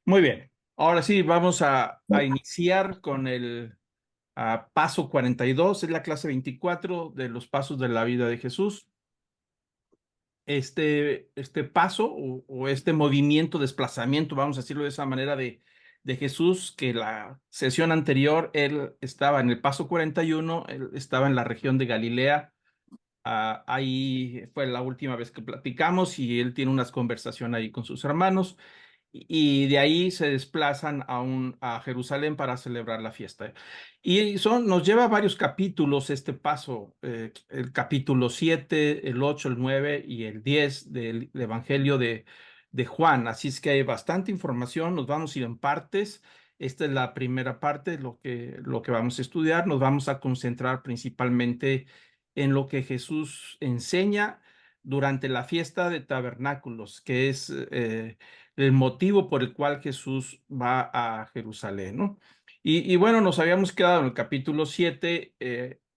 Muy bien. Ahora sí, vamos a iniciar con el paso 42. Es la clase 24 de los pasos de la vida de Jesús. Este paso o este movimiento, desplazamiento, vamos a decirlo de esa manera, de Jesús, que la sesión anterior él estaba en el paso 41, él estaba en la región de Galilea. Ahí fue la última vez que platicamos y él tiene unas conversaciones ahí con sus hermanos y de ahí se desplazan a Jerusalén para celebrar la fiesta. Y nos lleva varios capítulos este paso, el capítulo 7, el 8, el 9 y el 10 del Evangelio de Juan. Así es que hay bastante información, nos vamos a ir en partes. Esta es la primera parte, lo que vamos a estudiar. Nos vamos a concentrar principalmente en lo que Jesús enseña durante la fiesta de tabernáculos, que es el motivo por el cual Jesús va a Jerusalén, ¿no? Y bueno, nos habíamos quedado en el capítulo 7,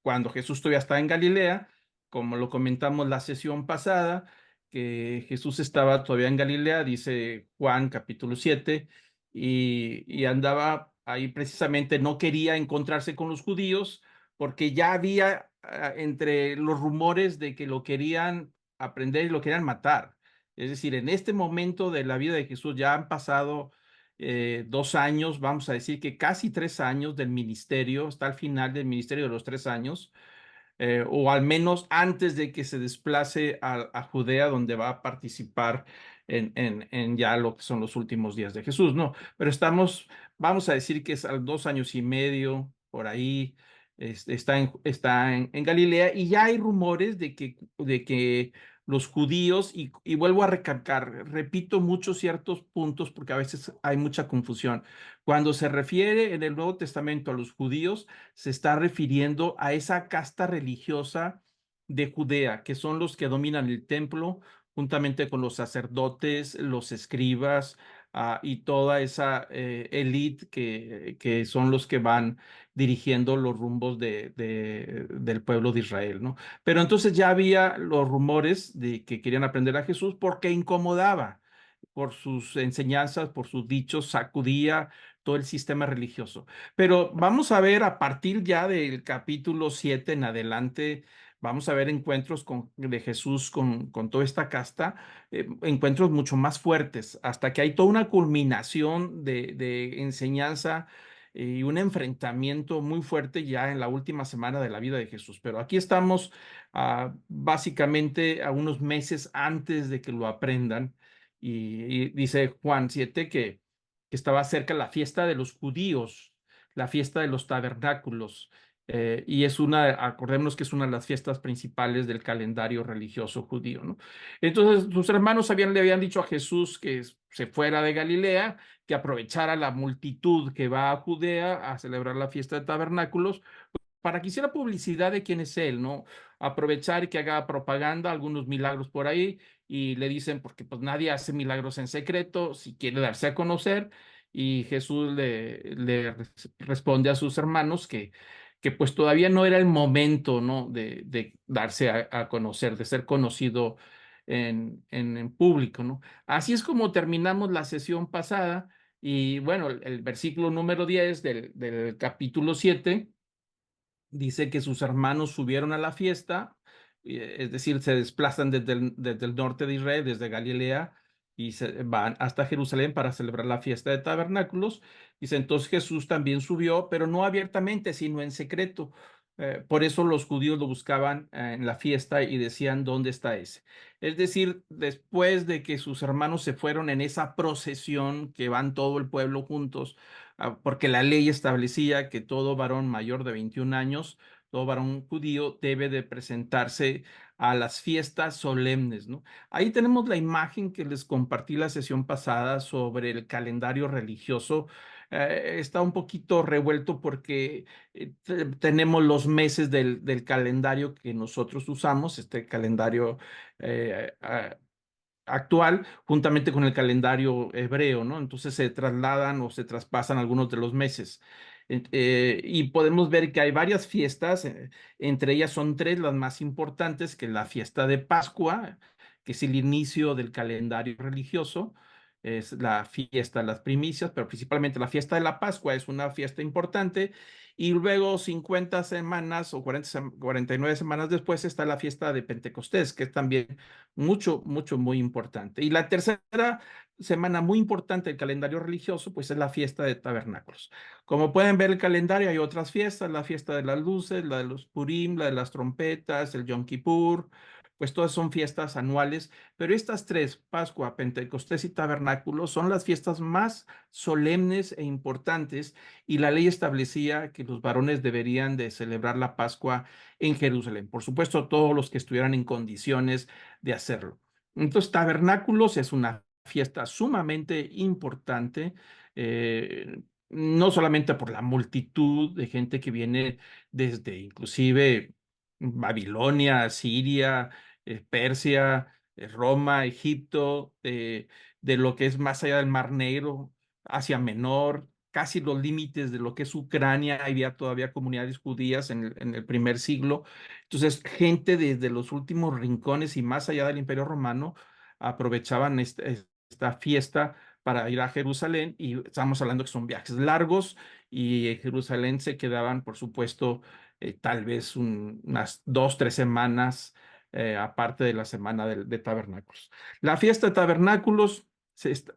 cuando Jesús todavía estaba en Galilea, como lo comentamos la sesión pasada, que Jesús estaba todavía en Galilea, dice Juan capítulo 7, y andaba ahí precisamente, no quería encontrarse con los judíos, porque ya había entre los rumores de que lo querían aprender y lo querían matar. Es decir, en este momento de la vida de Jesús ya han pasado 2 años, vamos a decir que casi 3 años del ministerio, está al final del ministerio de los 3 años, o al menos antes de que se desplace a Judea, donde va a participar en ya lo que son los últimos días de Jesús, ¿no? Pero vamos a decir que es a 2 años y medio, por ahí, está en Galilea, y ya hay rumores de que los judíos, y vuelvo a recalcar, repito muchos ciertos puntos porque a veces hay mucha confusión. Cuando se refiere en el Nuevo Testamento a los judíos, se está refiriendo a esa casta religiosa de Judea, que son los que dominan el templo, juntamente con los sacerdotes, los escribas, y toda esa élite que son los que van dirigiendo los rumbos del pueblo de Israel, ¿no? Pero entonces ya había los rumores de que querían aprender a Jesús porque incomodaba por sus enseñanzas, por sus dichos, sacudía todo el sistema religioso. Pero vamos a ver a partir ya del capítulo 7 en adelante, vamos a ver encuentros de Jesús con toda esta casta, encuentros mucho más fuertes, hasta que hay toda una culminación de enseñanza y un enfrentamiento muy fuerte ya en la última semana de la vida de Jesús. Pero aquí estamos básicamente a unos meses antes de que lo aprendan. Y dice Juan 7 que estaba cerca la fiesta de los judíos, la fiesta de los tabernáculos, y acordémonos que es una de las fiestas principales del calendario religioso judío, ¿no? Entonces, sus hermanos le habían dicho a Jesús que se fuera de Galilea, que aprovechara la multitud que va a Judea a celebrar la fiesta de tabernáculos, para que hiciera publicidad de quién es él, ¿no? Aprovechar y que haga propaganda, algunos milagros por ahí, y le dicen, porque pues nadie hace milagros en secreto, si quiere darse a conocer, y Jesús le responde a sus hermanos que pues todavía no era el momento, ¿no? De darse a conocer, de ser conocido en público, ¿no? Así es como terminamos la sesión pasada, y bueno, el versículo número 10 del capítulo 7 dice que sus hermanos subieron a la fiesta, es decir, se desplazan desde el norte de Israel, desde Galilea, y se van hasta Jerusalén para celebrar la fiesta de tabernáculos. Dice, entonces Jesús también subió, pero no abiertamente, sino en secreto. Por eso los judíos lo buscaban en la fiesta y decían, ¿dónde está ese? Es decir, después de que sus hermanos se fueron en esa procesión que van todo el pueblo juntos, porque la ley establecía que todo varón mayor de 21 años, todo varón judío, debe de presentarse a las fiestas solemnes, ¿no? Ahí tenemos la imagen que les compartí la sesión pasada sobre el calendario religioso. Está un poquito revuelto porque tenemos los meses del calendario que nosotros usamos, este calendario actual, juntamente con el calendario hebreo, ¿no? Entonces se trasladan o se traspasan algunos de los meses. Y podemos ver que hay varias fiestas, entre ellas son tres las más importantes, que es la fiesta de Pascua, que es el inicio del calendario religioso. es la fiesta de las primicias, pero principalmente la fiesta de la Pascua es una fiesta importante. Y luego 50 semanas o 49 semanas después está la fiesta de Pentecostés, que es también muy importante. Y la tercera semana muy importante del calendario religioso, pues es la fiesta de tabernáculos. Como pueden ver el calendario, hay otras fiestas, la fiesta de las luces, la de los Purim, la de las trompetas, el Yom Kippur, pues todas son fiestas anuales, pero estas tres, Pascua, Pentecostés y Tabernáculos, son las fiestas más solemnes e importantes, y la ley establecía que los varones deberían de celebrar la Pascua en Jerusalén. Por supuesto, todos los que estuvieran en condiciones de hacerlo. Entonces, Tabernáculos es una fiesta sumamente importante, no solamente por la multitud de gente que viene desde inclusive Babilonia, Siria, Persia, Roma, Egipto, de lo que es más allá del Mar Negro, Asia Menor, casi los límites de lo que es Ucrania. Había todavía comunidades judías en el primer siglo. Entonces, gente desde los últimos rincones y más allá del Imperio Romano aprovechaban esta fiesta para ir a Jerusalén, y estamos hablando que son viajes largos, y en Jerusalén se quedaban, por supuesto, tal vez unas 2, 3 semanas, aparte de la semana de tabernáculos. La fiesta de tabernáculos,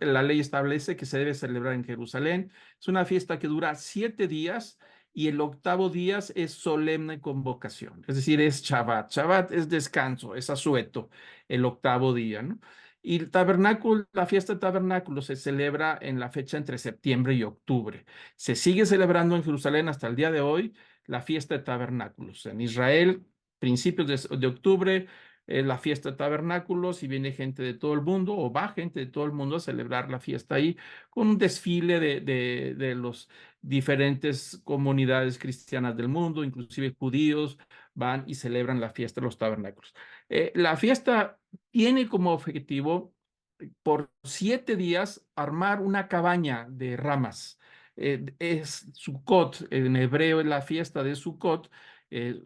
la ley establece que se debe celebrar en Jerusalén. Es una fiesta que dura 7 días, y el octavo día es solemne convocación, es decir, es Shabbat. Shabbat es descanso, es asueto, el octavo día, ¿no? Y el tabernáculo, la fiesta de tabernáculos se celebra en la fecha entre septiembre y octubre. Se sigue celebrando en Jerusalén hasta el día de hoy la fiesta de tabernáculos. En Israel, principios de octubre, la fiesta de tabernáculos, y viene gente de todo el mundo, o va gente de todo el mundo a celebrar la fiesta ahí, con un desfile de los diferentes comunidades cristianas del mundo, inclusive judíos, van y celebran la fiesta de los tabernáculos. La fiesta tiene como objetivo, por 7 días, armar una cabaña de ramas. Es Sukkot, en hebreo es la fiesta de Sukkot,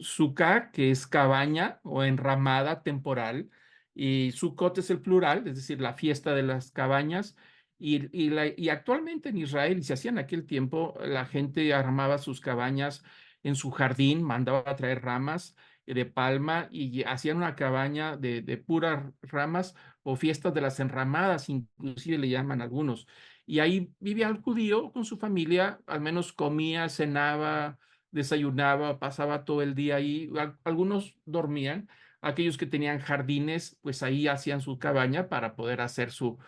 Sukkah, que es cabaña o enramada temporal, y Sukkot es el plural, es decir, la fiesta de las cabañas. Y actualmente en Israel, y se hacía en aquel tiempo, la gente armaba sus cabañas en su jardín, mandaba a traer ramas de palma y hacían una cabaña de puras ramas, o fiestas de las enramadas, inclusive le llaman algunos. Y ahí vivía el judío con su familia, al menos comía, cenaba, desayunaba, pasaba todo el día ahí. Algunos dormían, aquellos que tenían jardines, pues ahí hacían su cabaña para poder hacer su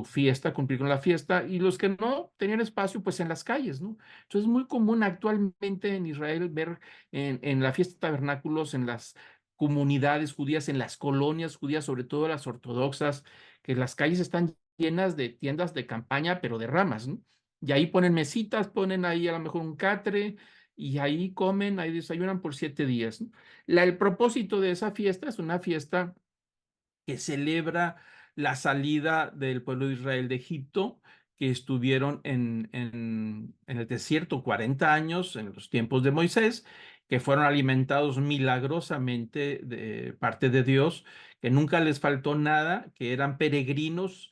fiesta, cumplir con la fiesta, y los que no tenían espacio, pues en las calles, ¿no? Entonces es muy común actualmente en Israel ver en la fiesta de tabernáculos, en las comunidades judías, en las colonias judías, sobre todo las ortodoxas, que las calles están llenas de tiendas de campaña, pero de ramas, ¿no? Y ahí ponen mesitas, ponen ahí a lo mejor un catre, y ahí comen, ahí desayunan por 7 días, ¿no? El propósito de esa fiesta es una fiesta que celebra la salida del pueblo de Israel de Egipto, que estuvieron en el desierto 40 años en los tiempos de Moisés, que fueron alimentados milagrosamente de parte de Dios, que nunca les faltó nada, que eran peregrinos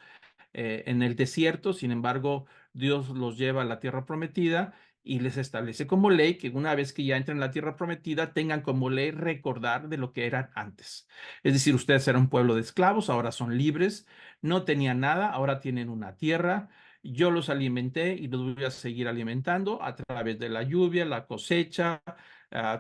en el desierto. Sin embargo, Dios los lleva a la tierra prometida y les establece como ley que una vez que ya entren en la tierra prometida, tengan como ley recordar de lo que eran antes. Es decir, ustedes eran un pueblo de esclavos, ahora son libres, no tenían nada, ahora tienen una tierra. Yo los alimenté y los voy a seguir alimentando a través de la lluvia, la cosecha,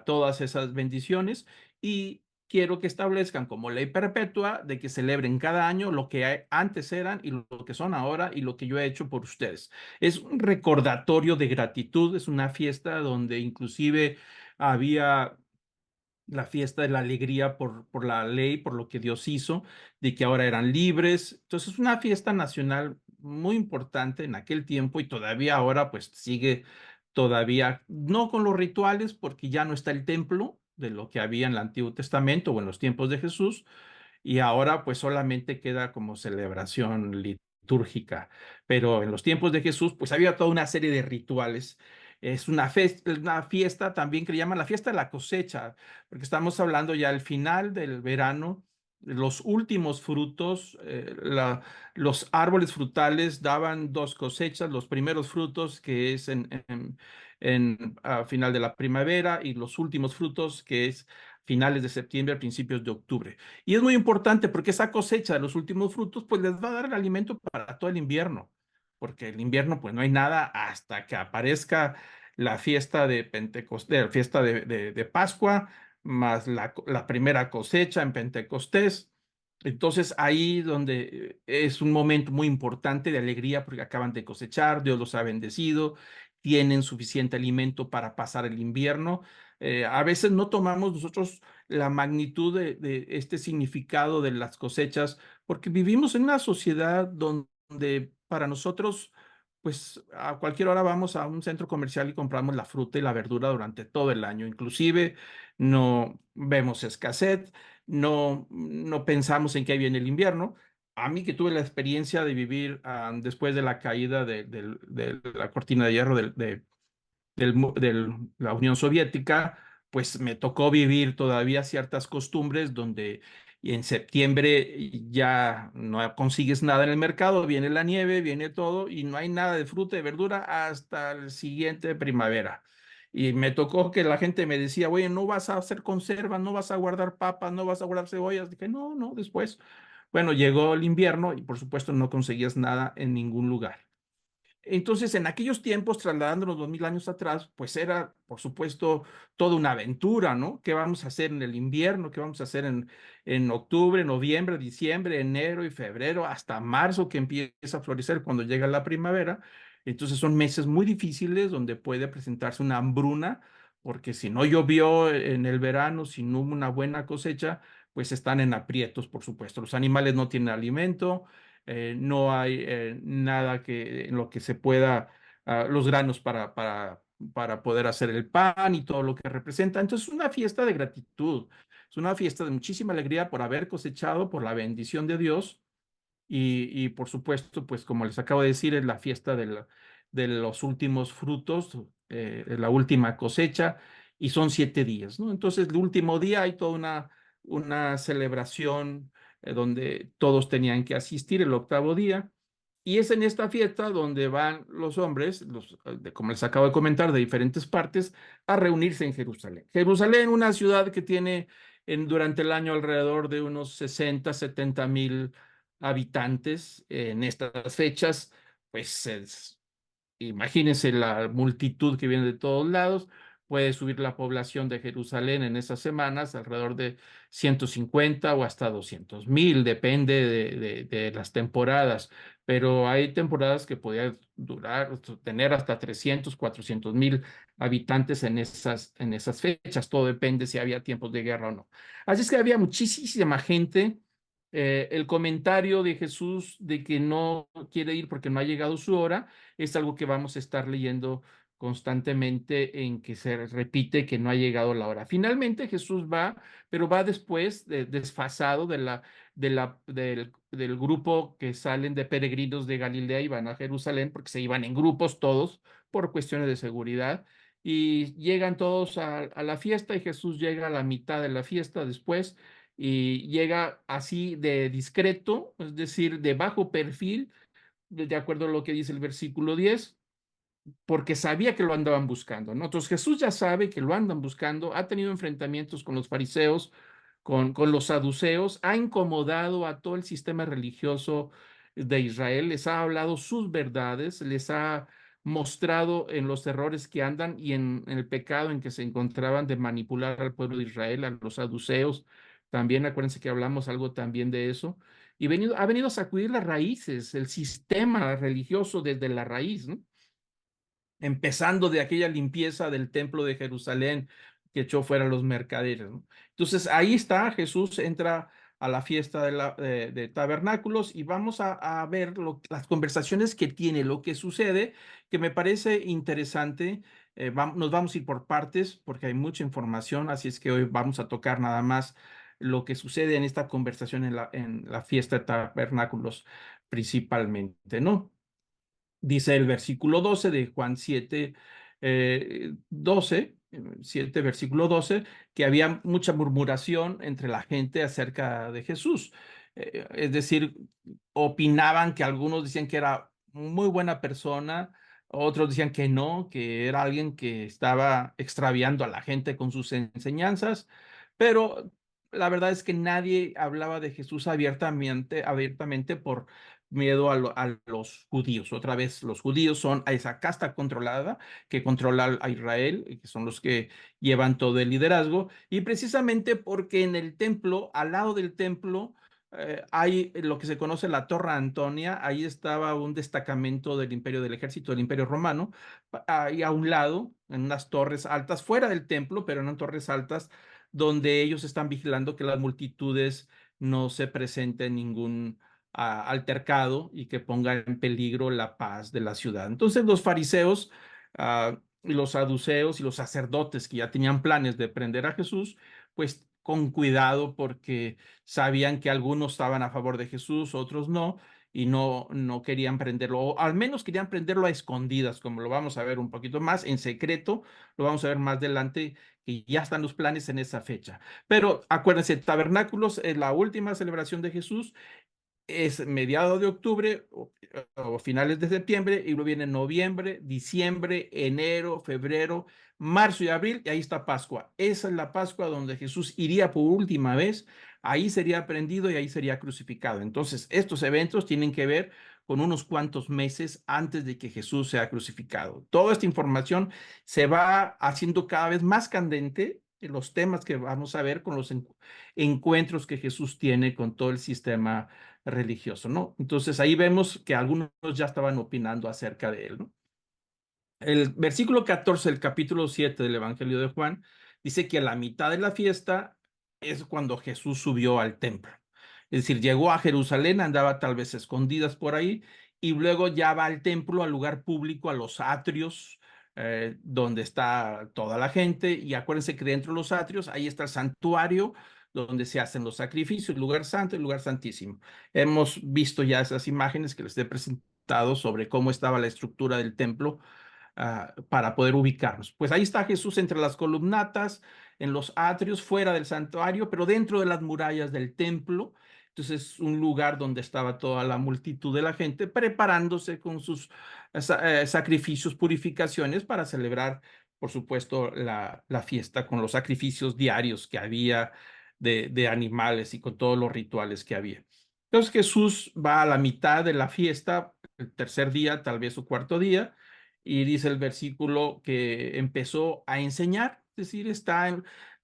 todas esas bendiciones. Y quiero que establezcan como ley perpetua de que celebren cada año lo que antes eran y lo que son ahora, y lo que yo he hecho por ustedes. Es un recordatorio de gratitud, es una fiesta donde inclusive había la fiesta de la alegría por la ley, por lo que Dios hizo, de que ahora eran libres. Entonces es una fiesta nacional muy importante en aquel tiempo, y todavía ahora pues sigue todavía, no con los rituales, porque ya no está el templo de lo que había en el Antiguo Testamento o en los tiempos de Jesús, y ahora pues solamente queda como celebración litúrgica. Pero en los tiempos de Jesús pues había toda una serie de rituales. Es una fiesta también que le llaman la fiesta de la cosecha, porque estamos hablando ya al final del verano, los últimos frutos, los árboles frutales daban dos cosechas, los primeros frutos que es a final de la primavera y los últimos frutos que es finales de septiembre, principios de octubre. Y es muy importante porque esa cosecha de los últimos frutos pues les va a dar el alimento para todo el invierno, porque el invierno pues no hay nada hasta que aparezca la fiesta de Pentecostés, la fiesta de Pascua, más la primera cosecha en Pentecostés. Entonces ahí donde es un momento muy importante de alegría porque acaban de cosechar, Dios los ha bendecido, tienen suficiente alimento para pasar el invierno. A veces no tomamos nosotros la magnitud de este significado de las cosechas porque vivimos en una sociedad donde para nosotros pues a cualquier hora vamos a un centro comercial y compramos la fruta y la verdura durante todo el año. Inclusive no vemos escasez, no pensamos en que ahí viene el invierno. A mí que tuve la experiencia de vivir después de la caída de la cortina de hierro de la Unión Soviética, pues me tocó vivir todavía ciertas costumbres donde en septiembre ya no consigues nada en el mercado, viene la nieve, viene todo y no hay nada de fruta y verdura hasta el siguiente primavera. Y me tocó que la gente me decía, oye, no vas a hacer conservas, no vas a guardar papas, no vas a guardar cebollas. Dije, no, no, después. Bueno, llegó el invierno y por supuesto no conseguías nada en ningún lugar. Entonces, en aquellos tiempos, trasladándonos 2000 años atrás, pues era, por supuesto, toda una aventura, ¿no? ¿Qué vamos a hacer en el invierno? ¿Qué vamos a hacer en octubre, noviembre, diciembre, enero y febrero, hasta marzo, que empieza a florecer cuando llega la primavera? Entonces, son meses muy difíciles donde puede presentarse una hambruna, porque si no llovió en el verano, si no hubo una buena cosecha, pues están en aprietos, por supuesto. Los animales no tienen alimento, no hay nada en lo que se pueda, los granos para poder hacer el pan y todo lo que representa. Entonces es una fiesta de gratitud, es una fiesta de muchísima alegría por haber cosechado, por la bendición de Dios y por supuesto, pues como les acabo de decir, es la fiesta de los últimos frutos, la última cosecha, y son 7 días, ¿no? Entonces, el último día hay toda una celebración donde todos tenían que asistir el octavo día, y es en esta fiesta donde van los hombres, como les acabo de comentar, de diferentes partes, a reunirse en Jerusalén. Jerusalén, una ciudad que tiene durante el año alrededor de unos 60, 70 mil habitantes en estas fechas, pues imagínense la multitud que viene de todos lados. Puede subir la población de Jerusalén en esas semanas alrededor de 150 o hasta 200,000, depende de las temporadas. Pero hay temporadas que podían tener hasta 300, 400,000 habitantes en esas fechas. Todo depende si había tiempos de guerra o no. Así es que había muchísima gente. El comentario de Jesús de que no quiere ir porque no ha llegado su hora es algo que vamos a estar leyendo constantemente en que se repite que no ha llegado la hora. Finalmente Jesús va, pero va después desfasado del grupo que salen de peregrinos de Galilea y van a Jerusalén porque se iban en grupos todos por cuestiones de seguridad y llegan todos a la fiesta y Jesús llega a la mitad de la fiesta después y llega así de discreto, es decir, de bajo perfil, de acuerdo a lo que dice el versículo 10, porque sabía que lo andaban buscando, ¿no? Entonces Jesús ya sabe que lo andan buscando, ha tenido enfrentamientos con los fariseos, con los saduceos, ha incomodado a todo el sistema religioso de Israel, les ha hablado sus verdades, les ha mostrado en los errores que andan y en el pecado en que se encontraban de manipular al pueblo de Israel, a los saduceos. También acuérdense que hablamos algo también de eso. Y ha venido a sacudir las raíces, el sistema religioso desde la raíz, ¿no? Empezando de aquella limpieza del templo de Jerusalén que echó fuera a los mercaderes, ¿no? Entonces ahí está, Jesús entra a la fiesta de tabernáculos y vamos a ver las conversaciones que tiene, lo que sucede, que me parece interesante. Nos vamos a ir por partes porque hay mucha información, así es que hoy vamos a tocar nada más lo que sucede en esta conversación en la fiesta de tabernáculos principalmente, ¿no? Dice el versículo 12 de Juan 7, 12. 7, versículo 12, que había mucha murmuración entre la gente acerca de Jesús. Es decir, opinaban que algunos decían que era muy buena persona, otros decían que no, que era alguien que estaba extraviando a la gente con sus enseñanzas, pero la verdad es que nadie hablaba de Jesús abiertamente por miedo a los judíos. Otra vez, los judíos son a esa casta controlada que controla a Israel, y que son los que llevan todo el liderazgo, y precisamente porque en el templo, al lado del templo, hay lo que se conoce la Torre Antonia. Ahí estaba un destacamento del imperio, del ejército del imperio romano, ahí a un lado, en unas torres altas, fuera del templo, pero en torres altas, donde ellos están vigilando que las multitudes no se presenten ningún altercado y que ponga en peligro la paz de la ciudad. Entonces los fariseos, y los saduceos y los sacerdotes que ya tenían planes de prender a Jesús, pues con cuidado, porque sabían que algunos estaban a favor de Jesús, otros no, y no querían prenderlo, o al menos querían prenderlo a escondidas, como lo vamos a ver un poquito más, en secreto, lo vamos a ver más adelante, que ya están los planes en esa fecha. Pero acuérdense, Tabernáculos es la última celebración de Jesús, es mediados de octubre o finales de septiembre, y luego viene noviembre, diciembre, enero, febrero, marzo y abril, y ahí está Pascua. Esa es la Pascua donde Jesús iría por última vez, ahí sería prendido y ahí sería crucificado. Entonces, estos eventos tienen que ver con unos cuantos meses antes de que Jesús sea crucificado. Toda esta información se va haciendo cada vez más candente en los temas que vamos a ver con los encuentros que Jesús tiene con todo el sistema religioso, ¿no? Entonces ahí vemos que algunos ya estaban opinando acerca de él, ¿no? El versículo 14 del capítulo 7 del Evangelio de Juan dice que a la mitad de la fiesta es cuando Jesús subió al templo. Es decir, llegó a Jerusalén, andaba tal vez escondidas por ahí, y luego ya va al templo, al lugar público, a los atrios, donde está toda la gente. Y acuérdense que dentro de los atrios, ahí está el santuario, donde se hacen los sacrificios, el lugar santo, el lugar santísimo. Hemos visto ya esas imágenes que les he presentado sobre cómo estaba la estructura del templo, para poder ubicarnos. Pues ahí está Jesús entre las columnatas, en los atrios, fuera del santuario, pero dentro de las murallas del templo. Entonces, un lugar donde estaba toda la multitud de la gente preparándose con sus sacrificios, purificaciones, para celebrar, por supuesto, la fiesta con los sacrificios diarios que había de animales y con todos los rituales que había. Entonces Jesús va a la mitad de la fiesta, el tercer día, tal vez su cuarto día, y dice el versículo que empezó a enseñar. Es decir,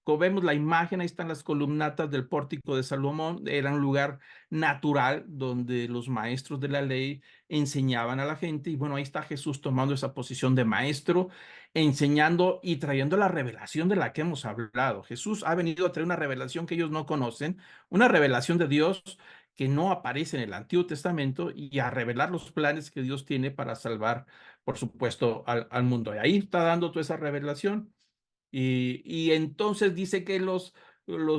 como vemos la imagen, ahí están las columnatas del pórtico de Salomón. Era un lugar natural donde los maestros de la ley enseñaban a la gente, y bueno, ahí está Jesús tomando esa posición de maestro, enseñando y trayendo la revelación de la que hemos hablado. Jesús ha venido a traer una revelación que ellos no conocen, una revelación de Dios que no aparece en el Antiguo Testamento, y a revelar los planes que Dios tiene para salvar, por supuesto, al mundo. Y ahí está dando toda esa revelación. Y entonces dice que los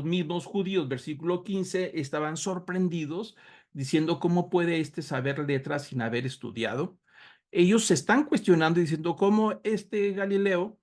mismos judíos, versículo 15, estaban sorprendidos, diciendo: ¿cómo puede este saber letras sin haber estudiado? Ellos se están cuestionando, diciendo: ¿cómo este Galileo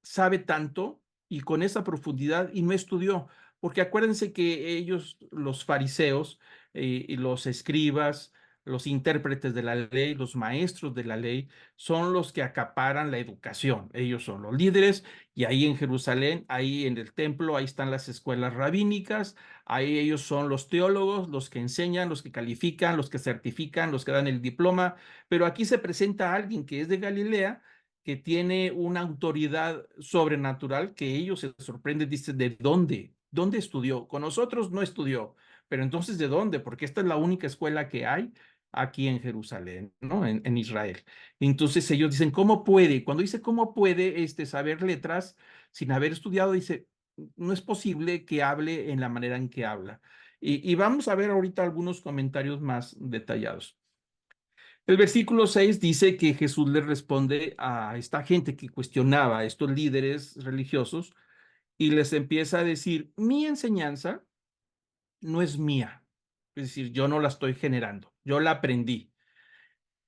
sabe tanto y con esa profundidad y no estudió? Porque acuérdense que ellos, los fariseos, y los escribas, los intérpretes de la ley, los maestros de la ley, son los que acaparan la educación. Ellos son los líderes, y ahí en Jerusalén, ahí en el templo, ahí están las escuelas rabínicas, ahí ellos son los teólogos, los que enseñan, los que califican, los que certifican, los que dan el diploma. Pero aquí se presenta alguien que es de Galilea, que tiene una autoridad sobrenatural, que ellos se sorprenden, dicen: ¿de dónde? ¿Dónde estudió? Con nosotros no estudió, pero entonces ¿de dónde? Porque esta es la única escuela que hay aquí en Jerusalén, ¿no? En Israel. Entonces ellos dicen: ¿cómo puede? Cuando dice cómo puede saber letras sin haber estudiado, dice: no es posible que hable en la manera en que habla. Y vamos a ver ahorita algunos comentarios más detallados. El versículo 6 dice que Jesús le responde a esta gente que cuestionaba, a estos líderes religiosos, y les empieza a decir: mi enseñanza no es mía. Es decir, yo no la estoy generando, yo la aprendí.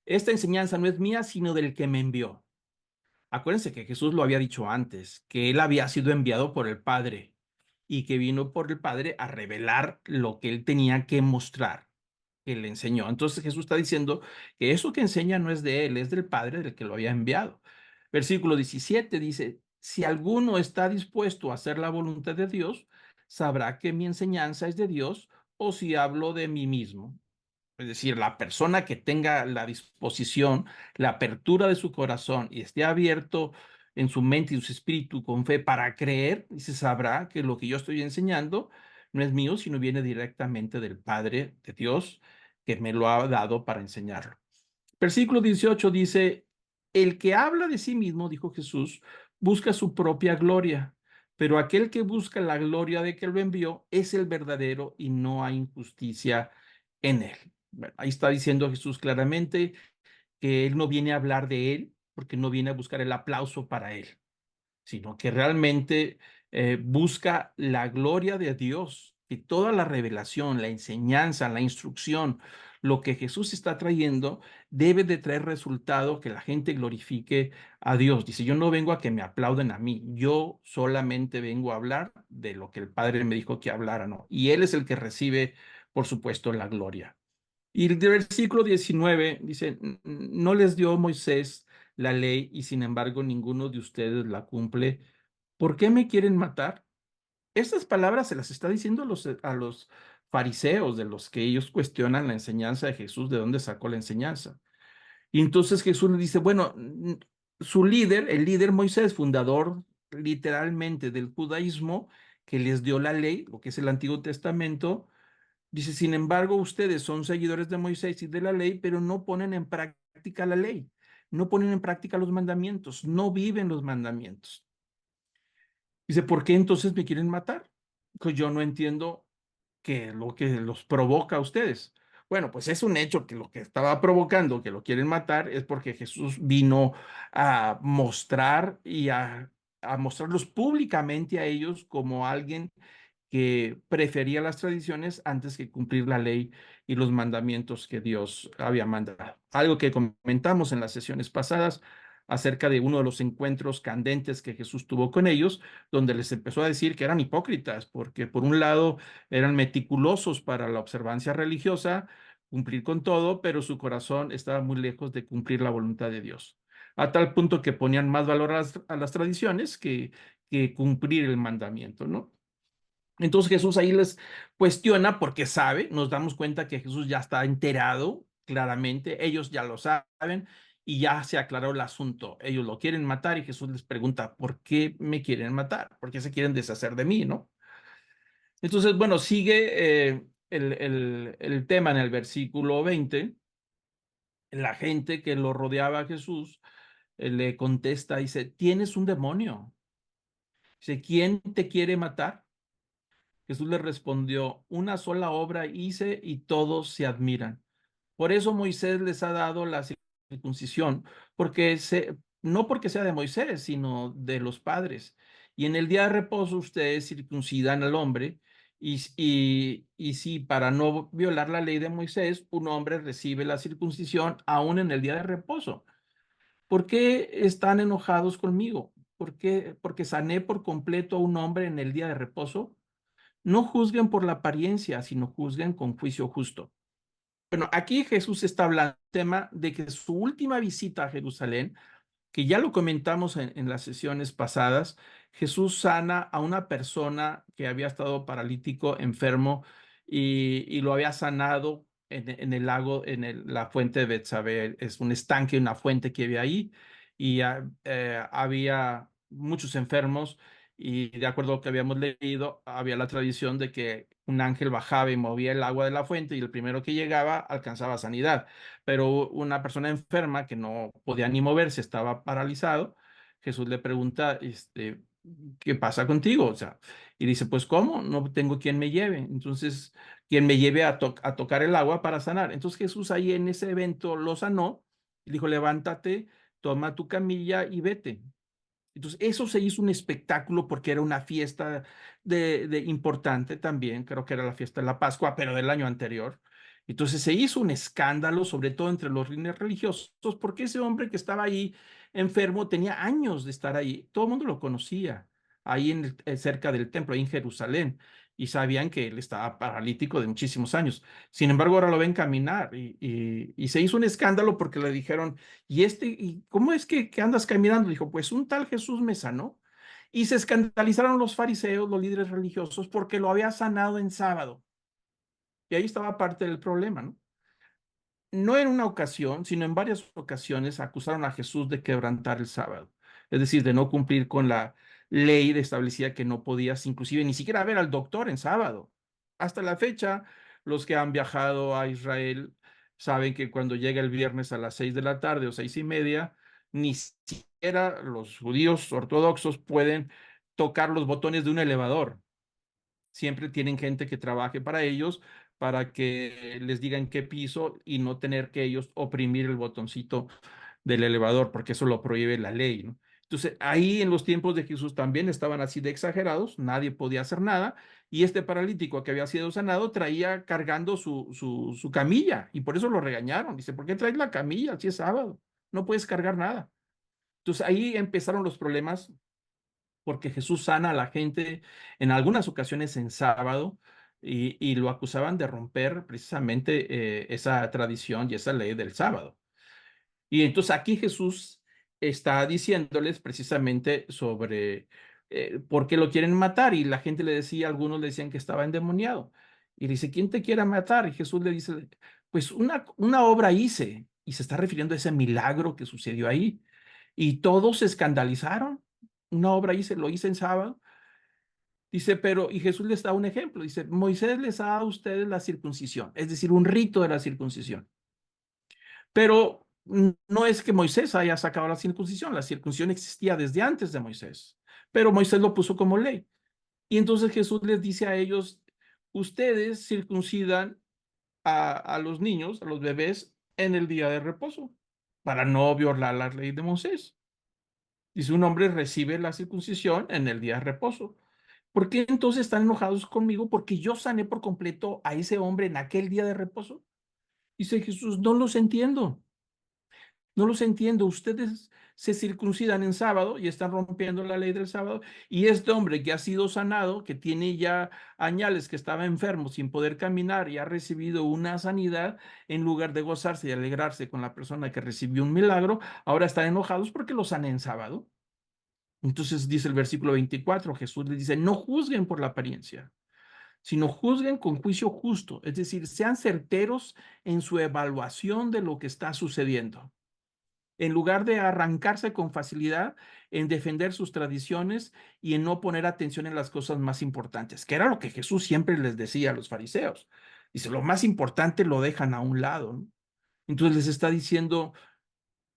Esta enseñanza no es mía, sino del que me envió. Acuérdense que Jesús lo había dicho antes, que él había sido enviado por el Padre y que vino por el Padre a revelar lo que él tenía que mostrar, que le enseñó. Entonces Jesús está diciendo que eso que enseña no es de él, es del Padre del que lo había enviado. Versículo 17 dice, si alguno está dispuesto a hacer la voluntad de Dios, sabrá que mi enseñanza es de Dios o si hablo de mí mismo. Es decir, la persona que tenga la disposición, la apertura de su corazón y esté abierto en su mente y su espíritu con fe para creer, y se sabrá que lo que yo estoy enseñando no es mío, sino viene directamente del Padre de Dios que me lo ha dado para enseñarlo. Versículo 18 dice, el que habla de sí mismo, dijo Jesús, busca su propia gloria, pero aquel que busca la gloria de que lo envió es el verdadero y no hay injusticia en él. Bueno, ahí está diciendo Jesús claramente que él no viene a hablar de él porque no viene a buscar el aplauso para él, sino que realmente busca la gloria de Dios, que toda la revelación, la enseñanza, la instrucción, lo que Jesús está trayendo, debe de traer resultado que la gente glorifique a Dios. Dice, yo no vengo a que me aplauden a mí, yo solamente vengo a hablar de lo que el Padre me dijo que hablara, ¿no? Y Él es el que recibe, por supuesto, la gloria. Y el versículo 19 dice, no les dio Moisés la ley y sin embargo ninguno de ustedes la cumple. ¿Por qué me quieren matar? Estas palabras se las está diciendo a los fariseos, de los que ellos cuestionan la enseñanza de Jesús, de dónde sacó la enseñanza. Y entonces Jesús le dice, bueno, su líder, el líder Moisés, fundador literalmente del judaísmo, que les dio la ley, lo que es el Antiguo Testamento, dice, sin embargo, ustedes son seguidores de Moisés y de la ley, pero no ponen en práctica la ley, no ponen en práctica los mandamientos, no viven los mandamientos. Dice, ¿por qué entonces me quieren matar? Pues yo no entiendo qué es lo que los provoca a ustedes. Bueno, pues es un hecho que lo que estaba provocando que lo quieren matar es porque Jesús vino a mostrar y a mostrarlos públicamente a ellos como alguien que prefería las tradiciones antes que cumplir la ley y los mandamientos que Dios había mandado. Algo que comentamos en las sesiones pasadas acerca de uno de los encuentros candentes que Jesús tuvo con ellos, donde les empezó a decir que eran hipócritas, porque por un lado eran meticulosos para la observancia religiosa, cumplir con todo, pero su corazón estaba muy lejos de cumplir la voluntad de Dios, a tal punto que ponían más valor a las tradiciones que cumplir el mandamiento, ¿no? Entonces Jesús ahí les cuestiona porque sabe, nos damos cuenta que Jesús ya está enterado claramente, ellos ya lo saben y ya se aclaró el asunto. Ellos lo quieren matar y Jesús les pregunta, ¿por qué me quieren matar? ¿Por qué se quieren deshacer de mí, no? Entonces, bueno, sigue el tema en el versículo 20. La gente que lo rodeaba a Jesús le contesta, dice, tienes un demonio. Dice, ¿quién te quiere matar? Jesús le respondió, una sola obra hice y todos se admiran. Por eso Moisés les ha dado la circuncisión, no porque sea de Moisés, sino de los padres. Y en el día de reposo ustedes circuncidan al hombre, y si para no violar la ley de Moisés, un hombre recibe la circuncisión aún en el día de reposo. ¿Por qué están enojados conmigo? ¿Por qué? Porque sané por completo a un hombre en el día de reposo. No juzguen por la apariencia, sino juzguen con juicio justo. Bueno, aquí Jesús está hablando del tema de que su última visita a Jerusalén, que ya lo comentamos en las sesiones pasadas, Jesús sana a una persona que había estado paralítico, enfermo, y lo había sanado en el lago, la fuente de Betsabé. Es un estanque, una fuente que había ahí, y había muchos enfermos, y de acuerdo a lo que habíamos leído, había la tradición de que un ángel bajaba y movía el agua de la fuente, y el primero que llegaba alcanzaba sanidad. Pero una persona enferma que no podía ni moverse, estaba paralizado, Jesús le pregunta, ¿qué pasa contigo? O sea, y dice, pues, ¿cómo? No tengo quien me lleve. Entonces, quien me lleve a tocar el agua para sanar. Entonces Jesús ahí en ese evento lo sanó y dijo, levántate, toma tu camilla y vete. Entonces, eso se hizo un espectáculo porque era una fiesta de importante también, creo que era la fiesta de la Pascua, pero del año anterior. Entonces se hizo un escándalo, sobre todo entre los líderes religiosos, porque ese hombre que estaba ahí enfermo tenía años de estar ahí. Todo el mundo lo conocía, ahí cerca del templo, ahí en Jerusalén, y sabían que él estaba paralítico de muchísimos años. Sin embargo, ahora lo ven caminar y se hizo un escándalo porque le dijeron, ¿y cómo es que andas caminando? Dijo, pues un tal Jesús me sanó. Y se escandalizaron los fariseos, los líderes religiosos, porque lo había sanado en sábado. Y ahí estaba parte del problema, ¿no? No en una ocasión, sino en varias ocasiones acusaron a Jesús de quebrantar el sábado, es decir, de no cumplir con la ley que establecía que no podías inclusive ni siquiera ver al doctor en sábado. Hasta la fecha, los que han viajado a Israel saben que cuando llega el viernes a las 6 de la tarde o 6:30, ni siquiera los judíos ortodoxos pueden tocar los botones de un elevador. Siempre tienen gente que trabaje para ellos, para que les digan qué piso y no tener que ellos oprimir el botoncito del elevador, porque eso lo prohíbe la ley, ¿no? Entonces, ahí en los tiempos de Jesús también estaban así de exagerados, nadie podía hacer nada, y este paralítico que había sido sanado traía cargando su camilla, y por eso lo regañaron. Dice, ¿por qué traes la camilla si es sábado? No puedes cargar nada. Entonces, ahí empezaron los problemas porque Jesús sana a la gente en algunas ocasiones en sábado y lo acusaban de romper precisamente esa tradición y esa ley del sábado. Y entonces aquí Jesús está diciéndoles precisamente sobre por qué lo quieren matar y la gente le decía, algunos le decían que estaba endemoniado. Y le dice, ¿quién te quiere matar? Y Jesús le dice, pues una obra hice y se está refiriendo a ese milagro que sucedió ahí. Y todos se escandalizaron. Una obra hice, lo hice en sábado. Dice, y Jesús les da un ejemplo. Dice, Moisés les ha dado a ustedes la circuncisión, es decir, un rito de la circuncisión. Pero no es que Moisés haya sacado la circuncisión existía desde antes de Moisés, pero Moisés lo puso como ley. Y entonces Jesús les dice a ellos, ustedes circuncidan a los niños, a los bebés, en el día de reposo, para no violar la ley de Moisés. Dice, un hombre recibe la circuncisión en el día de reposo. ¿Por qué entonces están enojados conmigo? Porque yo sané por completo a ese hombre en aquel día de reposo. Dice Jesús, no los entiendo, no los entiendo. Ustedes se circuncidan en sábado y están rompiendo la ley del sábado. Y este hombre que ha sido sanado, que tiene ya añales que estaba enfermo sin poder caminar y ha recibido una sanidad, en lugar de gozarse y alegrarse con la persona que recibió un milagro, ahora están enojados porque lo sané en sábado. Entonces dice el versículo 24, Jesús les dice, no juzguen por la apariencia, sino juzguen con juicio justo, es decir, sean certeros en su evaluación de lo que está sucediendo. En lugar de arrancarse con facilidad en defender sus tradiciones y en no poner atención en las cosas más importantes, que era lo que Jesús siempre les decía a los fariseos. Dice, lo más importante lo dejan a un lado, ¿no? Entonces les está diciendo,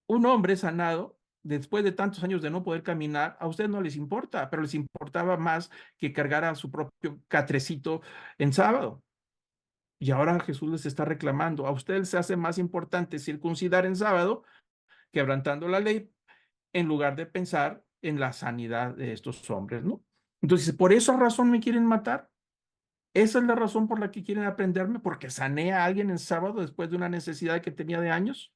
un hombre sanado, después de tantos años de no poder caminar, a ustedes no les importa, pero les importaba más que cargar a su propio catrecito en sábado. Y ahora Jesús les está reclamando, a ustedes se hace más importante circuncidar en sábado, quebrantando la ley, en lugar de pensar en la sanidad de estos hombres, ¿no? Entonces, por esa razón me quieren matar. Esa es la razón por la que quieren aprenderme, porque sané a alguien en sábado después de una necesidad que tenía de años.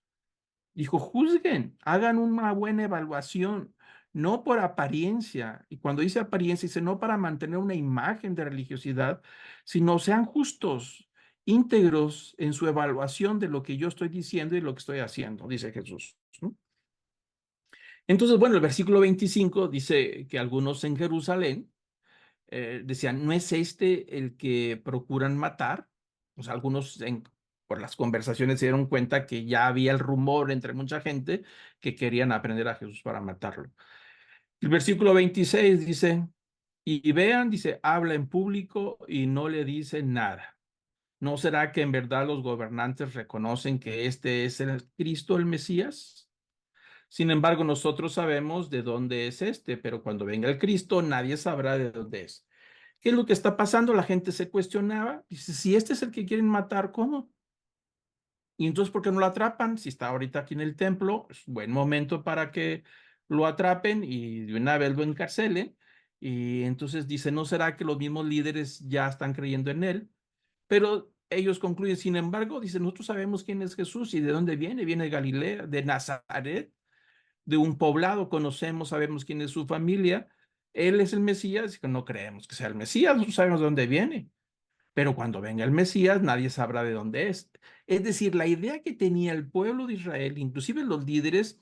Dijo, juzguen, hagan una buena evaluación, no por apariencia. Y cuando dice apariencia, dice no para mantener una imagen de religiosidad, sino sean justos, íntegros en su evaluación de lo que yo estoy diciendo y lo que estoy haciendo, dice Jesús, ¿no? Entonces, bueno, el versículo 25 dice que algunos en Jerusalén decían, ¿no es este el que procuran matar? O sea, por las conversaciones se dieron cuenta que ya había el rumor entre mucha gente que querían aprender a Jesús para matarlo. El versículo 26 dice, y vean, dice, habla en público y no le dice nada. ¿No será que en verdad los gobernantes reconocen que este es el Cristo, el Mesías? Sin embargo, nosotros sabemos de dónde es este, pero cuando venga el Cristo, nadie sabrá de dónde es. ¿Qué es lo que está pasando? La gente se cuestionaba. Dice, si este es el que quieren matar, ¿cómo? Y entonces, ¿por qué no lo atrapan? Si está ahorita aquí en el templo, es buen momento para que lo atrapen y de una vez lo encarcelen. Y entonces dice, ¿no será que los mismos líderes ya están creyendo en él? Pero ellos concluyen, sin embargo, dicen, nosotros sabemos quién es Jesús y de dónde viene. Viene de Galilea, de Nazaret, de un poblado, conocemos, sabemos quién es su familia. Él es el Mesías, y no creemos que sea el Mesías, nosotros sabemos de dónde viene. Pero cuando venga el Mesías, nadie sabrá de dónde es. Es decir, la idea que tenía el pueblo de Israel, inclusive los líderes,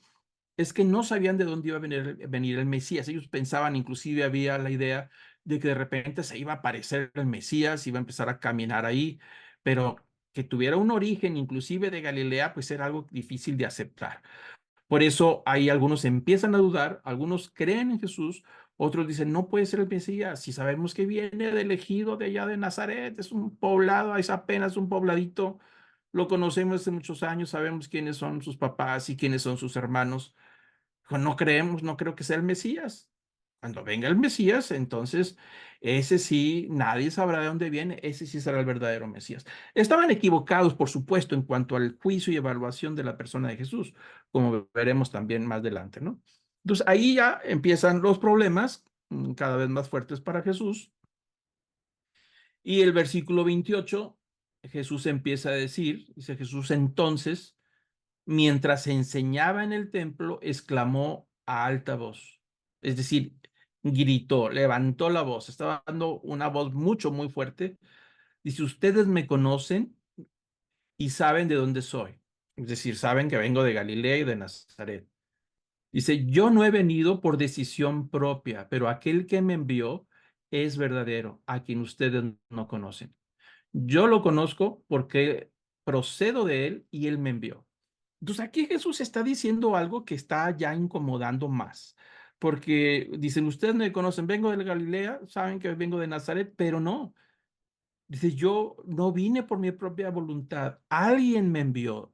es que no sabían de dónde iba a venir el Mesías. Ellos pensaban, inclusive había la idea de que de repente se iba a aparecer el Mesías, iba a empezar a caminar ahí, pero que tuviera un origen, inclusive de Galilea, pues era algo difícil de aceptar. Por eso ahí algunos empiezan a dudar, algunos creen en Jesús, otros dicen, no puede ser el Mesías, si sabemos que viene del ejido de allá de Nazaret, es un poblado, es apenas un pobladito, lo conocemos hace muchos años, sabemos quiénes son sus papás y quiénes son sus hermanos. No creemos, no creo que sea el Mesías. Cuando venga el Mesías, entonces ese sí, nadie sabrá de dónde viene, ese sí será el verdadero Mesías. Estaban equivocados, por supuesto, en cuanto al juicio y evaluación de la persona de Jesús, como veremos también más adelante, ¿no? Entonces ahí ya empiezan los problemas cada vez más fuertes para Jesús. Y el versículo 28, Jesús empieza a decir, dice Jesús entonces, mientras enseñaba en el templo, exclamó a alta voz. Es decir, gritó, levantó la voz, estaba dando una voz muy fuerte. Dice, ustedes me conocen y saben de dónde soy. Es decir, saben que vengo de Galilea y de Nazaret. Dice, yo no he venido por decisión propia, pero aquel que me envió es verdadero, a quien ustedes no conocen. Yo lo conozco porque procedo de él y él me envió. Entonces aquí Jesús está diciendo algo que está ya incomodando más, porque dicen, ustedes me conocen, vengo de Galilea, saben que vengo de Nazaret, pero no. Dice, yo no vine por mi propia voluntad, alguien me envió.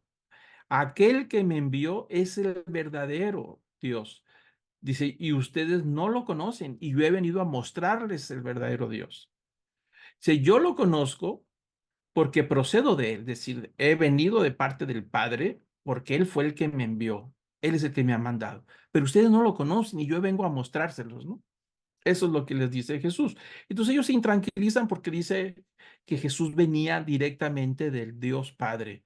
Aquel que me envió es el verdadero Dios. Dice, y ustedes no lo conocen, y yo he venido a mostrarles el verdadero Dios. Dice, yo lo conozco porque procedo de él, es decir, he venido de parte del Padre porque él fue el que me envió, él es el que me ha mandado, pero ustedes no lo conocen y yo vengo a mostrárselos, ¿no? Eso es lo que les dice Jesús. Entonces ellos se intranquilizan porque dice que Jesús venía directamente del Dios Padre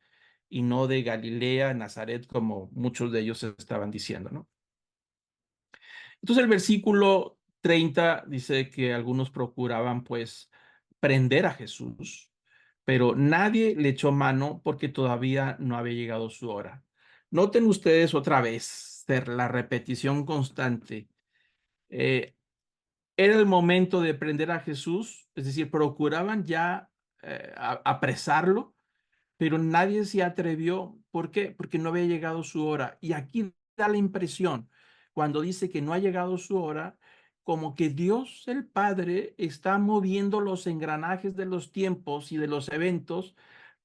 y no de Galilea, Nazaret, como muchos de ellos estaban diciendo, ¿no? Entonces el versículo 30 dice que algunos procuraban pues prender a Jesús, pero nadie le echó mano porque todavía no había llegado su hora. Noten ustedes otra vez la repetición constante. Eh, Era el momento de prender a Jesús, es decir, procuraban ya apresarlo, pero nadie se atrevió. ¿Por qué? Porque no había llegado su hora. Y aquí da la impresión, cuando dice que no ha llegado su hora, como que Dios el Padre está moviendo los engranajes de los tiempos y de los eventos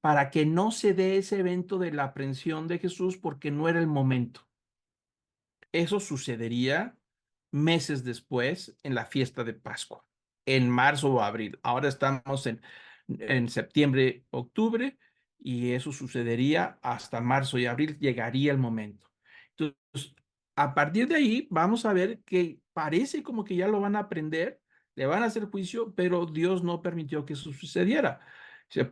para que no se dé ese evento de la aprehensión de Jesús porque no era el momento. Eso sucedería meses después en la fiesta de Pascua, en marzo o abril. Ahora estamos en septiembre, octubre, y eso sucedería hasta marzo y abril, llegaría el momento. Entonces, a partir de ahí, vamos a ver que parece como que ya lo van a aprender, le van a hacer juicio, pero Dios no permitió que eso sucediera.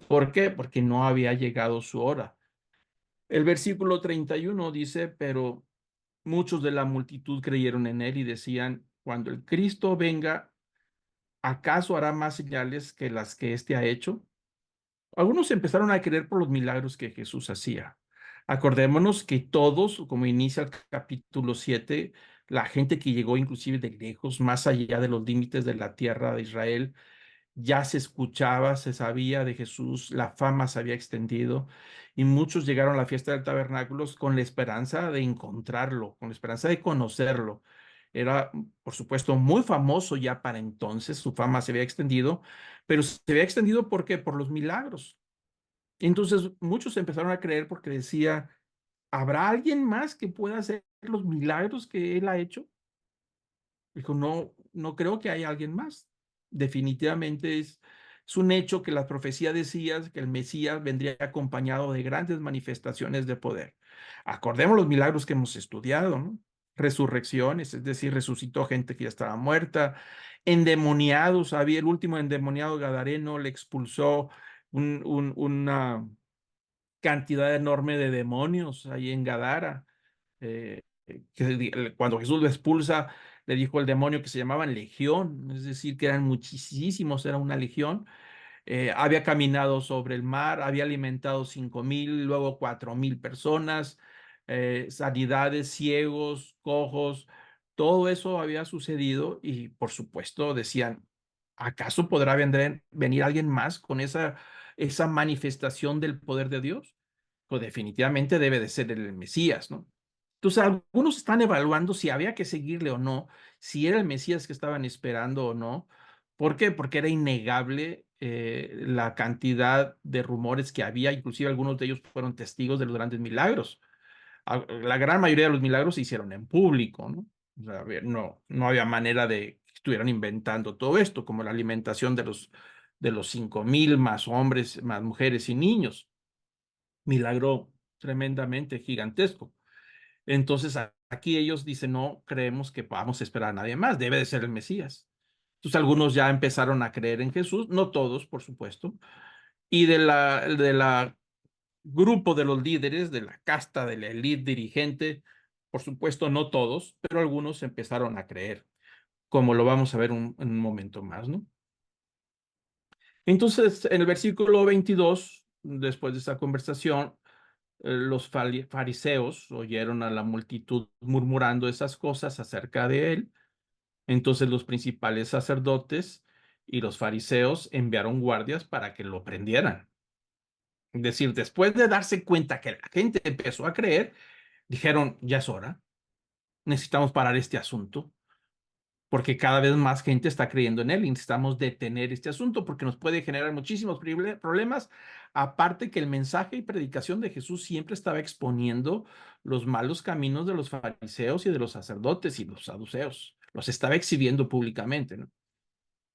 ¿Por qué? Porque no había llegado su hora. El versículo 31 dice, pero muchos de la multitud creyeron en él y decían, cuando el Cristo venga, ¿acaso hará más señales que las que éste ha hecho? Algunos empezaron a creer por los milagros que Jesús hacía. Acordémonos que todos, como inicia el capítulo 7, la gente que llegó inclusive de lejos, más allá de los límites de la tierra de Israel, ya se escuchaba, se sabía de Jesús, la fama se había extendido y muchos llegaron a la fiesta del tabernáculos con la esperanza de encontrarlo, con la esperanza de conocerlo. Era, por supuesto, muy famoso ya para entonces, su fama se había extendido, pero se había extendido ¿por qué? Por los milagros. Entonces muchos empezaron a creer porque decía, ¿habrá alguien más que pueda hacer los milagros que él ha hecho? Dijo, no, no creo que haya alguien más. Definitivamente es un hecho que la profecía decía que el Mesías vendría acompañado de grandes manifestaciones de poder. Acordemos los milagros que hemos estudiado, ¿no? Resurrecciones, es decir, resucitó gente que ya estaba muerta, endemoniados, había el último endemoniado gadareno, le expulsó una cantidad enorme de demonios ahí en Gadara. eh, Cuando Jesús lo expulsa, le dijo el demonio que se llamaban legión, es decir, que eran muchísimos, era una legión. Había caminado sobre el mar, había alimentado 5,000, luego 4,000 personas, sanidades, ciegos, cojos, todo eso había sucedido y por supuesto decían, ¿acaso podrá venir alguien más con esa manifestación del poder de Dios? Pues definitivamente debe de ser el Mesías, ¿no? Entonces, algunos están evaluando si había que seguirle o no, si era el Mesías que estaban esperando o no. ¿Por qué? Porque era innegable la cantidad de rumores que había, inclusive algunos de ellos fueron testigos de los grandes milagros. La gran mayoría de los milagros se hicieron en público, ¿no? O sea, no había manera de que estuvieran inventando todo esto, como la alimentación de los 5,000 más hombres, más mujeres y niños. Milagro tremendamente gigantesco. Entonces aquí ellos dicen, no creemos que podamos esperar a nadie más, debe de ser el Mesías. Entonces algunos ya empezaron a creer en Jesús, no todos, por supuesto, y de la grupo de los líderes, de la casta, de la élite dirigente, por supuesto, no todos, pero algunos empezaron a creer, como lo vamos a ver en un momento más, ¿no? Entonces, en el versículo 22, después de esta conversación, los fariseos oyeron a la multitud murmurando esas cosas acerca de él. Entonces los principales sacerdotes y los fariseos enviaron guardias para que lo prendieran. Es decir, después de darse cuenta que la gente empezó a creer, dijeron, ya es hora, necesitamos parar este asunto, porque cada vez más gente está creyendo en él y necesitamos detener este asunto porque nos puede generar muchísimos problemas. Aparte que el mensaje y predicación de Jesús siempre estaba exponiendo los malos caminos de los fariseos y de los sacerdotes y los saduceos. Los estaba exhibiendo públicamente, ¿no?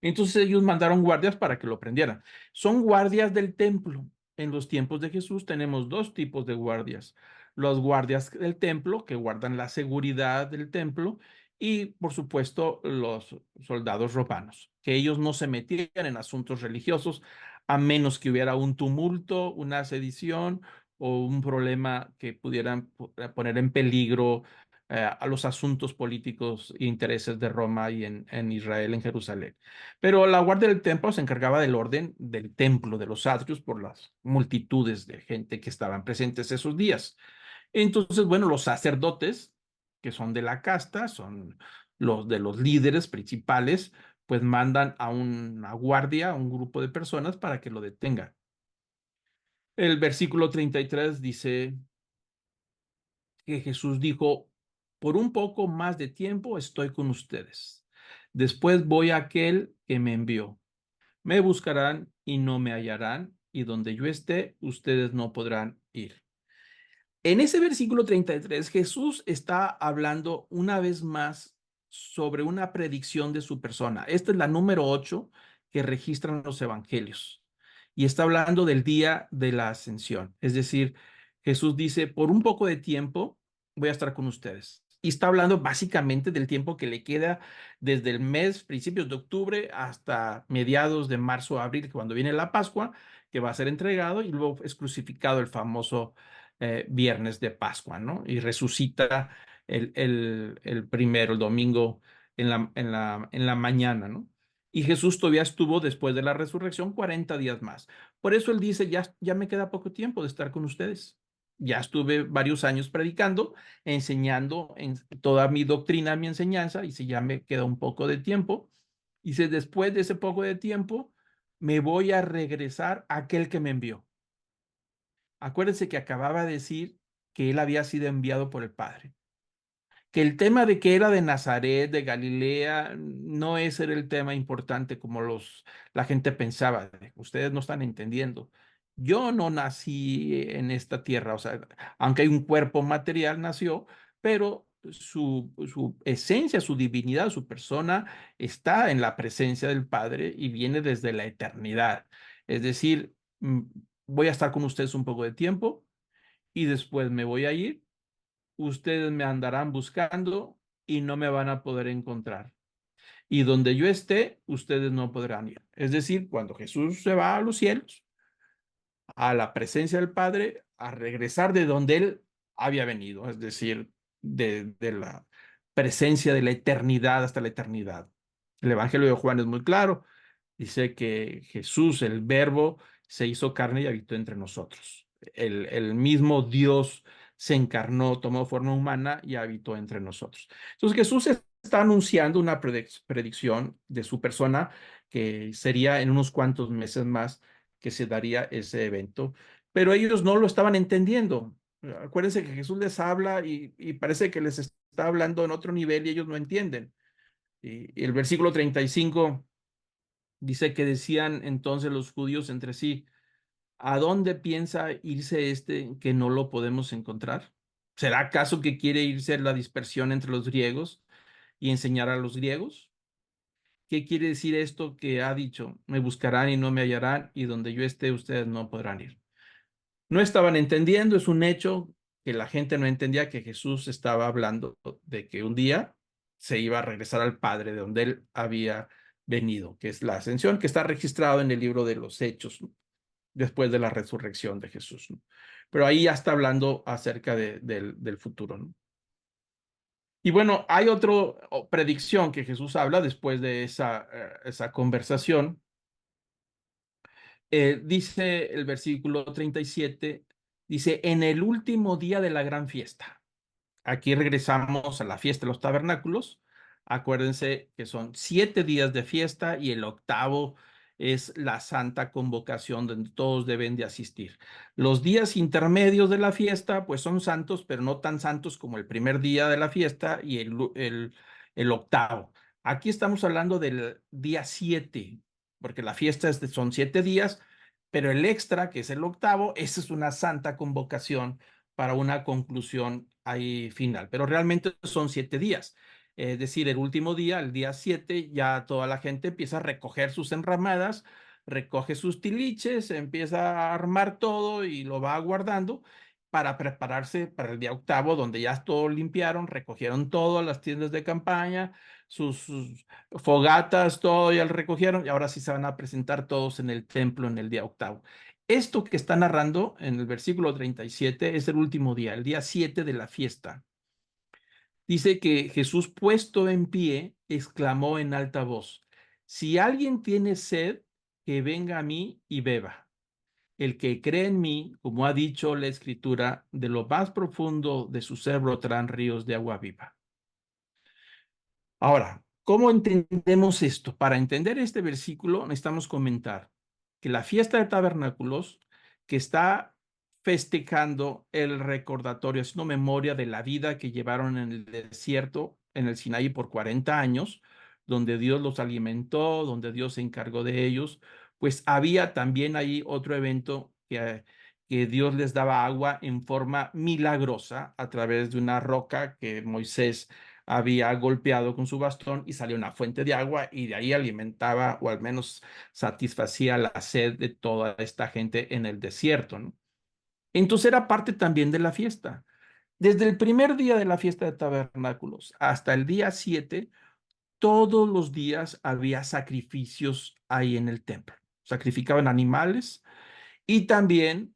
Entonces ellos mandaron guardias para que lo prendieran. Son guardias del templo. En los tiempos de Jesús tenemos dos tipos de guardias. Los guardias del templo, que guardan la seguridad del templo, y por supuesto los soldados romanos, que ellos no se metían en asuntos religiosos a menos que hubiera un tumulto, una sedición o un problema que pudieran poner en peligro a los asuntos políticos e intereses de Roma y en Israel, en Jerusalén. Pero la guardia del templo se encargaba del orden del templo, de los atrios, por las multitudes de gente que estaban presentes esos días. Entonces, bueno, los sacerdotes, que son de la casta, son los de los líderes principales, pues mandan a una guardia, a un grupo de personas para que lo detengan. El versículo 33 dice que Jesús dijo, por un poco más de tiempo estoy con ustedes. Después voy a aquel que me envió. Me buscarán y no me hallarán, y donde yo esté, ustedes no podrán ir. En ese versículo 33, Jesús está hablando una vez más sobre una predicción de su persona. Esta es la número 8 que registran los evangelios. Y está hablando del día de la ascensión. Es decir, Jesús dice, por un poco de tiempo voy a estar con ustedes. Y está hablando básicamente del tiempo que le queda desde el mes, principios de octubre, hasta mediados de marzo o abril, cuando viene la Pascua, que va a ser entregado y luego es crucificado el famoso viernes de Pascua, ¿no? Y resucita el primero, el domingo en la mañana, ¿no? Y Jesús todavía estuvo después de la resurrección 40 días más. Por eso él dice, ya me queda poco tiempo de estar con ustedes. Ya estuve varios años predicando, enseñando en toda mi doctrina, mi enseñanza, y si ya me queda un poco de tiempo. Y si después de ese poco de tiempo, me voy a regresar a aquel que me envió. Acuérdense que acababa de decir que él había sido enviado por el Padre, que el tema de que era de Nazaret, de Galilea, no ese era el tema importante como la gente pensaba. Ustedes no están entendiendo. Yo no nací en esta tierra, o sea, aunque hay un cuerpo material, nació, pero su esencia, su divinidad, su persona está en la presencia del Padre y viene desde la eternidad. Es decir, voy a estar con ustedes un poco de tiempo y después me voy a ir, ustedes me andarán buscando y no me van a poder encontrar. Y donde yo esté, ustedes no podrán ir. Es decir, cuando Jesús se va a los cielos, a la presencia del Padre, a regresar de donde Él había venido, es decir, de la presencia de la eternidad hasta la eternidad. El Evangelio de Juan es muy claro. Dice que Jesús, el Verbo, se hizo carne y habitó entre nosotros. El mismo Dios se encarnó, tomó forma humana y habitó entre nosotros. Entonces Jesús está anunciando una predicción de su persona que sería en unos cuantos meses más que se daría ese evento, pero ellos no lo estaban entendiendo. Acuérdense que Jesús les habla y parece que les está hablando en otro nivel y ellos no entienden. Y el versículo 35 dice que decían entonces los judíos entre sí, ¿a dónde piensa irse este que no lo podemos encontrar? ¿Será acaso que quiere irse a la dispersión entre los griegos y enseñar a los griegos? ¿Qué quiere decir esto que ha dicho? Me buscarán y no me hallarán, y donde yo esté, ustedes no podrán ir. No estaban entendiendo, es un hecho que la gente no entendía que Jesús estaba hablando de que un día se iba a regresar al Padre de donde él había venido, que es la ascensión, que está registrado en el libro de los Hechos, ¿no? Después de la resurrección de Jesús, ¿no? Pero ahí ya está hablando acerca del futuro, ¿no? Y bueno, hay otra predicción que Jesús habla después de esa conversación. Dice el versículo 37, dice, en el último día de la gran fiesta. Aquí regresamos a la fiesta de los tabernáculos. Acuérdense que son 7 días de fiesta y el octavo es la santa convocación donde todos deben de asistir. Los días intermedios de la fiesta pues son santos, pero no tan santos como el primer día de la fiesta y el octavo. Aquí estamos hablando del día 7, porque la fiesta son 7 días, pero el extra, que es el octavo, esa es una santa convocación para una conclusión ahí final, pero realmente son 7 días. Es decir, el último día, el día 7, ya toda la gente empieza a recoger sus enramadas, recoge sus tiliches, empieza a armar todo y lo va guardando para prepararse para el día octavo, donde ya todo limpiaron, recogieron todas las tiendas de campaña, sus fogatas, todo ya lo recogieron y ahora sí se van a presentar todos en el templo en el día octavo. Esto que está narrando en el versículo 37 es el último día, el día 7 de la fiesta. Dice que Jesús, puesto en pie, exclamó en alta voz, si alguien tiene sed, que venga a mí y beba. El que cree en mí, como ha dicho la Escritura, de lo más profundo de su ser brotarán ríos de agua viva. Ahora, ¿cómo entendemos esto? Para entender este versículo necesitamos comentar que la fiesta de tabernáculos, que está festejando el recordatorio, haciendo memoria de la vida que llevaron en el desierto, en el Sinaí por 40 años, donde Dios los alimentó, donde Dios se encargó de ellos, pues había también ahí otro evento que Dios les daba agua en forma milagrosa a través de una roca que Moisés había golpeado con su bastón y salió una fuente de agua y de ahí alimentaba o al menos satisfacía la sed de toda esta gente en el desierto, ¿no? Entonces era parte también de la fiesta. Desde el primer día de la fiesta de tabernáculos hasta el día 7, todos los días había sacrificios ahí en el templo. Sacrificaban animales y también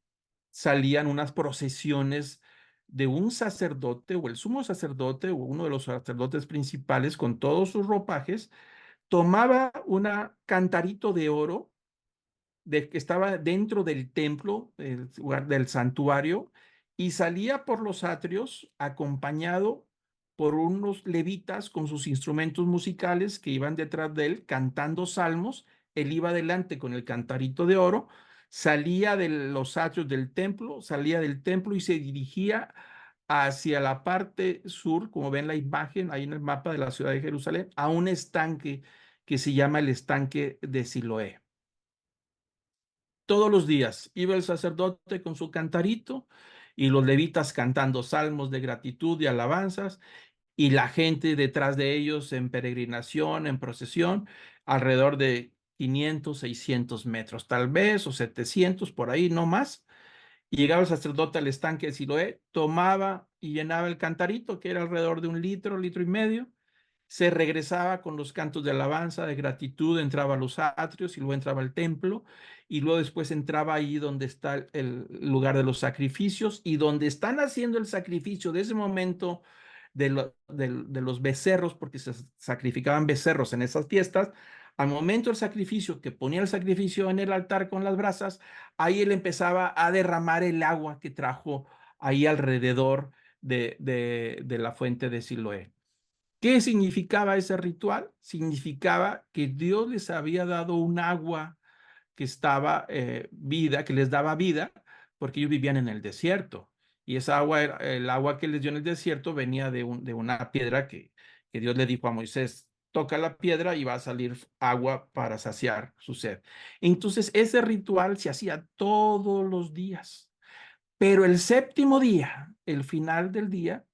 salían unas procesiones de un sacerdote o el sumo sacerdote o uno de los sacerdotes principales con todos sus ropajes, tomaba una cantarito de oro que estaba dentro del templo, el lugar del santuario, y salía por los atrios acompañado por unos levitas con sus instrumentos musicales que iban detrás de él cantando salmos. Él iba adelante con el cantarito de oro, salía de los atrios del templo, salía del templo y se dirigía hacia la parte sur, como ven la imagen ahí en el mapa de la ciudad de Jerusalén, a un estanque que se llama el estanque de Siloé. Todos los días iba el sacerdote con su cantarito y los levitas cantando salmos de gratitud y alabanzas y la gente detrás de ellos en peregrinación, en procesión, alrededor de 500, 600 metros, tal vez, o 700, por ahí, no más. Y llegaba el sacerdote al estanque de Siloé, tomaba y llenaba el cantarito, que era alrededor de 1 litro, litro y medio, se regresaba con los cantos de alabanza, de gratitud, entraba a los atrios y luego entraba al templo y luego después entraba ahí donde está el lugar de los sacrificios y donde están haciendo el sacrificio de ese momento de los becerros, porque se sacrificaban becerros en esas fiestas. Al momento del sacrificio, que ponía el sacrificio en el altar con las brasas, ahí él empezaba a derramar el agua que trajo ahí alrededor de la fuente de Siloé. ¿Qué significaba ese ritual? Significaba que Dios les había dado un agua que estaba vida, que les daba vida, porque ellos vivían en el desierto. Y esa agua, el agua que les dio en el desierto venía de una piedra que Dios le dijo a Moisés, toca la piedra y va a salir agua para saciar su sed. Entonces, ese ritual se hacía todos los días. Pero el séptimo día, el final del día,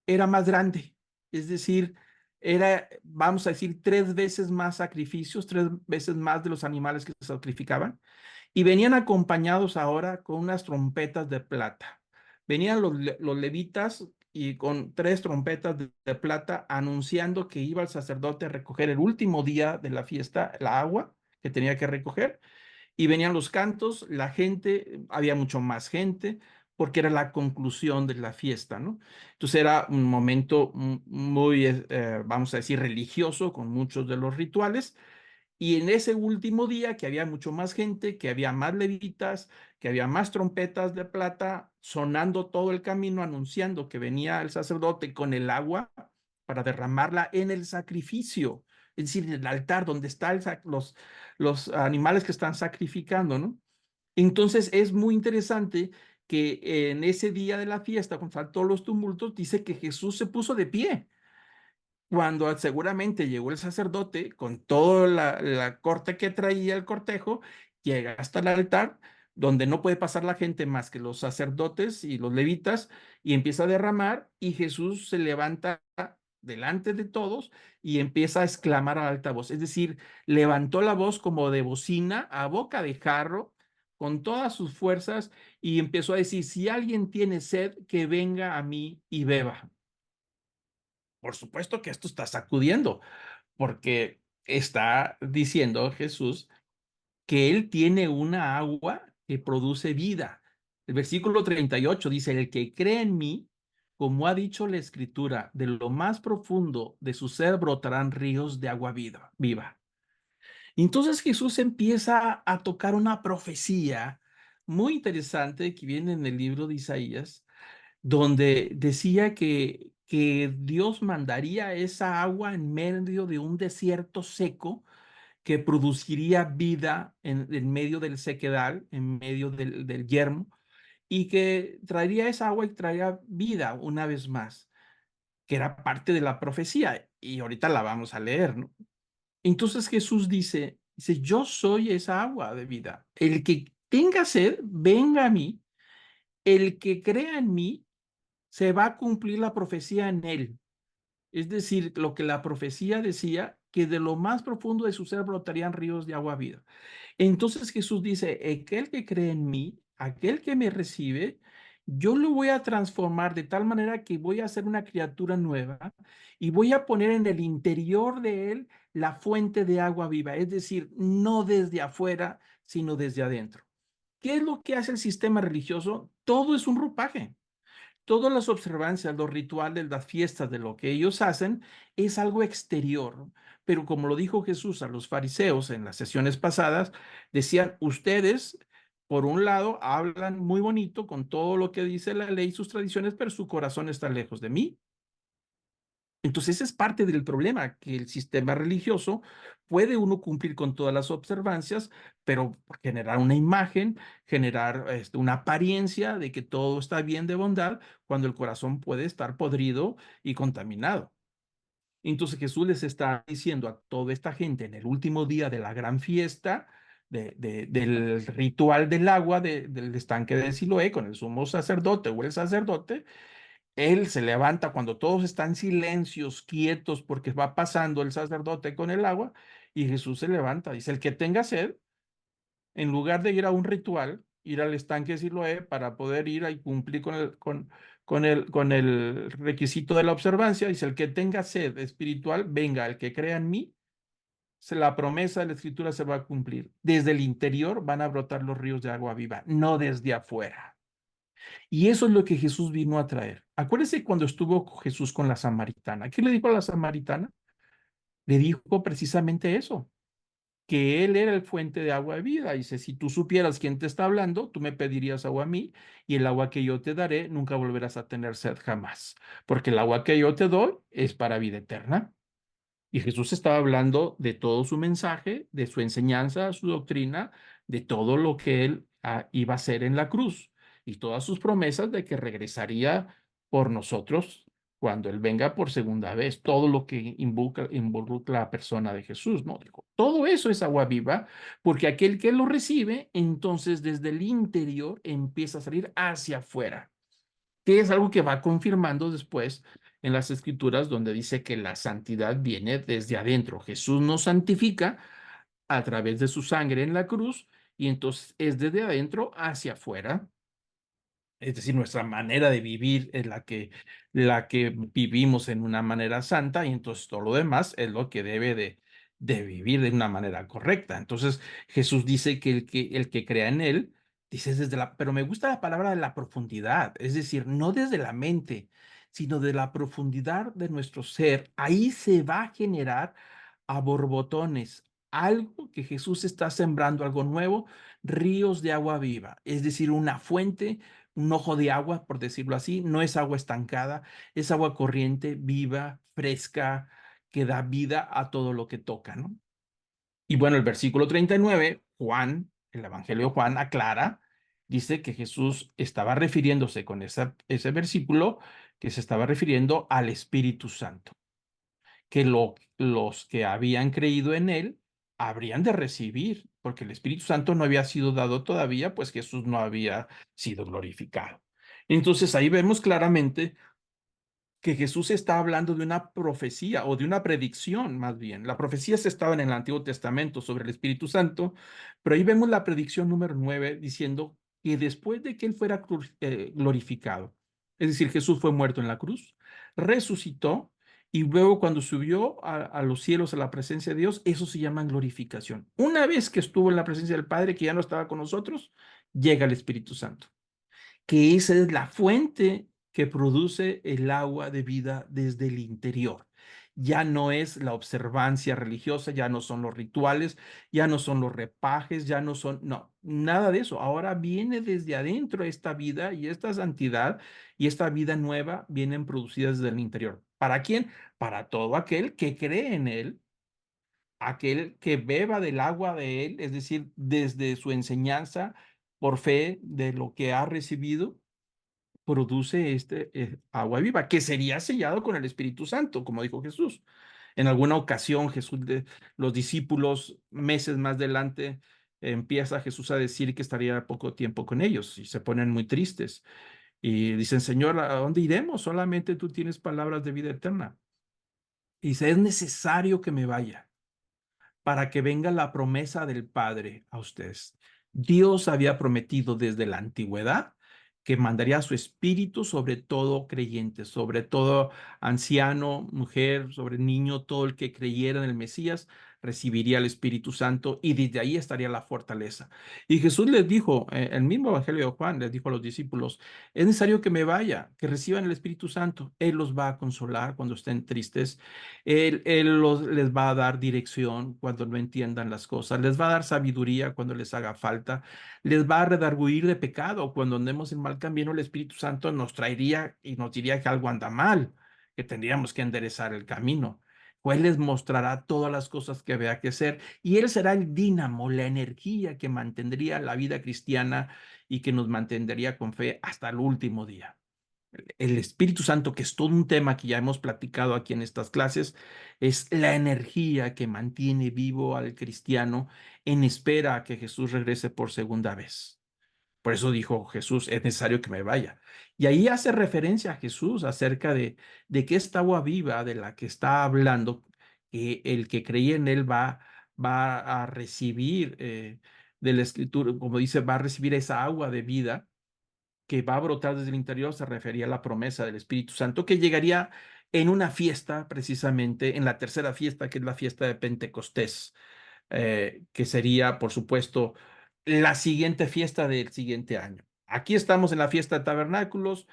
era más grande. Es decir, era, vamos a decir, 3 veces más sacrificios, 3 veces más de los animales que se sacrificaban. Y venían acompañados ahora con unas trompetas de plata. Venían los levitas y con 3 trompetas de plata anunciando que iba el sacerdote a recoger el último día de la fiesta, la agua que tenía que recoger, y venían los cantos, la gente, había mucho más gente, porque era la conclusión de la fiesta, ¿no? Entonces era un momento muy, vamos a decir, religioso, con muchos de los rituales, y en ese último día, que había mucho más gente, que había más levitas, que había más trompetas de plata, sonando todo el camino, anunciando que venía el sacerdote con el agua para derramarla en el sacrificio, es decir, en el altar donde están los animales que están sacrificando, ¿no? Entonces es muy interesante que en ese día de la fiesta, con todos los tumultos, dice que Jesús se puso de pie cuando seguramente llegó el sacerdote con toda la corte que traía el cortejo, llega hasta el altar, donde no puede pasar la gente más que los sacerdotes y los levitas, y empieza a derramar, y Jesús se levanta delante de todos y empieza a exclamar a alta voz. Es decir, levantó la voz como de bocina a boca de jarro, con todas sus fuerzas, y empezó a decir, si alguien tiene sed, que venga a mí y beba. Por supuesto que esto está sacudiendo, porque está diciendo Jesús que Él tiene una agua que produce vida. El versículo 38 dice, el que cree en mí, como ha dicho la Escritura, de lo más profundo de su ser brotarán ríos de agua viva. Y entonces Jesús empieza a tocar una profecía muy interesante que viene en el libro de Isaías, donde decía que Dios mandaría esa agua en medio de un desierto seco que produciría vida en medio del sequedal, en medio del yermo, y que traería esa agua y traería vida una vez más, que era parte de la profecía, y ahorita la vamos a leer, ¿no? Entonces Jesús dice, yo soy esa agua de vida. El que tenga sed, venga a mí. El que crea en mí, se va a cumplir la profecía en él. Es decir, lo que la profecía decía, que de lo más profundo de su ser brotarían ríos de agua vida. Entonces Jesús dice, aquel que cree en mí, aquel que me recibe, yo lo voy a transformar de tal manera que voy a hacer una criatura nueva y voy a poner en el interior de él la fuente de agua viva, es decir, no desde afuera, sino desde adentro. ¿Qué es lo que hace el sistema religioso? Todo es un ropaje. Todas las observancias, los rituales, las fiestas de lo que ellos hacen es algo exterior. Pero como lo dijo Jesús a los fariseos en las sesiones pasadas, decían, ustedes, por un lado, hablan muy bonito con todo lo que dice la ley y sus tradiciones, pero su corazón está lejos de mí. Entonces, ese es parte del problema, que el sistema religioso puede uno cumplir con todas las observancias, pero generar una imagen, generar una apariencia de que todo está bien de bondad, cuando el corazón puede estar podrido y contaminado. Entonces Jesús les está diciendo a toda esta gente en el último día de la gran fiesta, del ritual del agua, del estanque de Siloé, con el sumo sacerdote o el sacerdote, él se levanta cuando todos están silencios, quietos, porque va pasando el sacerdote con el agua, y Jesús se levanta. Dice, el que tenga sed, en lugar de ir a un ritual, ir al estanque de Siloé para poder ir y cumplir con el requisito de la observancia. Dice, el que tenga sed espiritual, venga, el que crea en mí, la promesa de la Escritura se va a cumplir. Desde el interior van a brotar los ríos de agua viva, no desde afuera. Y eso es lo que Jesús vino a traer. Acuérdese cuando estuvo Jesús con la samaritana. ¿Qué le dijo a la samaritana? Le dijo precisamente eso, que él era el fuente de agua de vida. Dice, si tú supieras quién te está hablando, tú me pedirías agua a mí y el agua que yo te daré nunca volverás a tener sed jamás, porque el agua que yo te doy es para vida eterna. Y Jesús estaba hablando de todo su mensaje, de su enseñanza, su doctrina, de todo lo que él iba a hacer en la cruz y todas sus promesas de que regresaría por nosotros cuando él venga por segunda vez. Todo lo que involucra la persona de Jesús, ¿no? Dijo, todo eso es agua viva, porque aquel que lo recibe, entonces desde el interior empieza a salir hacia afuera, que es algo que va confirmando después en las escrituras donde dice que la santidad viene desde adentro. Jesús nos santifica a través de su sangre en la cruz y entonces es desde adentro hacia afuera. Es decir, nuestra manera de vivir es la que vivimos en una manera santa y entonces todo lo demás es lo que debe de vivir de una manera correcta. Entonces Jesús dice que el que crea en él, dice pero me gusta la palabra de la profundidad, es decir, no desde la mente, sino de la profundidad de nuestro ser. Ahí se va a generar a borbotones, algo que Jesús está sembrando, algo nuevo, ríos de agua viva, es decir, una fuente, un ojo de agua, por decirlo así, no es agua estancada, es agua corriente, viva, fresca, que da vida a todo lo que toca, ¿no? Y bueno, el versículo 39, Juan, el Evangelio de Juan aclara, dice que Jesús estaba refiriéndose con ese versículo, que se estaba refiriendo al Espíritu Santo, que los que habían creído en él habrían de recibir, porque el Espíritu Santo no había sido dado todavía, pues Jesús no había sido glorificado. Entonces ahí vemos claramente que Jesús está hablando de una profecía o de una predicción más bien. La profecía se estaba en el Antiguo Testamento sobre el Espíritu Santo, pero ahí vemos la predicción número 9 diciendo que después de que él fuera glorificado, es decir, Jesús fue muerto en la cruz, resucitó y luego cuando subió a los cielos a la presencia de Dios, eso se llama glorificación. Una vez que estuvo en la presencia del Padre, que ya no estaba con nosotros, llega el Espíritu Santo, que esa es la fuente que produce el agua de vida desde el interior. Ya no es la observancia religiosa, ya no son los rituales, ya no son los repajes, ya no son, no, nada de eso. Ahora viene desde adentro esta vida y esta santidad y esta vida nueva vienen producidas desde el interior. ¿Para quién? Para todo aquel que cree en él, aquel que beba del agua de él, es decir, desde su enseñanza por fe de lo que ha recibido produce agua viva, que sería sellado con el Espíritu Santo, como dijo Jesús. En alguna ocasión, los discípulos, meses más adelante, empieza Jesús a decir que estaría poco tiempo con ellos y se ponen muy tristes. Y dicen, Señor, ¿a dónde iremos? Solamente tú tienes palabras de vida eterna. Y dice, es necesario que me vaya para que venga la promesa del Padre a ustedes. Dios había prometido desde la antigüedad que mandaría su espíritu sobre todo creyente, sobre todo anciano, mujer, sobre niño, todo el que creyera en el Mesías recibiría el Espíritu Santo y desde ahí estaría la fortaleza. Y Jesús les dijo, el mismo Evangelio de Juan les dijo a los discípulos, es necesario que me vaya, que reciban el Espíritu Santo. Él los va a consolar cuando estén tristes. Él les va a dar dirección cuando no entiendan las cosas, les va a dar sabiduría cuando les haga falta, les va a redarguir de pecado cuando andemos en mal camino. El Espíritu Santo nos traería y nos diría que algo anda mal, que tendríamos que enderezar el camino. Pues les mostrará todas las cosas que vea que hacer y Él será el dínamo, la energía que mantendría la vida cristiana y que nos mantendría con fe hasta el último día. El Espíritu Santo, que es todo un tema que ya hemos platicado aquí en estas clases, es la energía que mantiene vivo al cristiano en espera a que Jesús regrese por segunda vez. Por eso dijo Jesús, es necesario que me vaya. Y ahí hace referencia a Jesús acerca de que esta agua viva de la que está hablando, que el que cree en él va a recibir de la Escritura, como dice, va a recibir esa agua de vida que va a brotar desde el interior se refería a la promesa del Espíritu Santo que llegaría en una fiesta, precisamente en la tercera fiesta, que es la fiesta de Pentecostés, que sería, por supuesto, la siguiente fiesta del siguiente año. Aquí estamos en la fiesta de tabernáculos,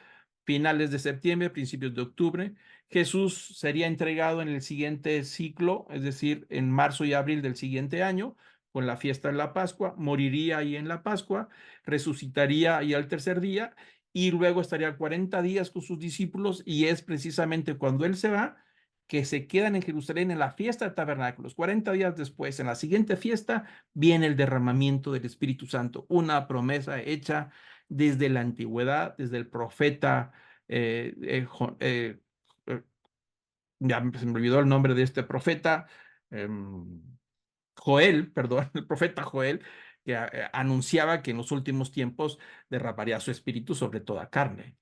finales de septiembre, principios de octubre. Jesús sería entregado en el siguiente ciclo, es decir, en marzo y abril del siguiente año, con la fiesta de la Pascua, moriría ahí en la Pascua, resucitaría ahí al tercer día y luego estaría 40 días con sus discípulos y es precisamente cuando él se va que se quedan en Jerusalén en la fiesta de tabernáculos. 40 días después, en la siguiente fiesta, viene el derramamiento del Espíritu Santo, una promesa hecha desde la antigüedad, desde el profeta, eh, ya se me olvidó el nombre de este profeta, eh, Joel, perdón, el profeta Joel, que anunciaba que en los últimos tiempos derramaría su espíritu sobre toda carne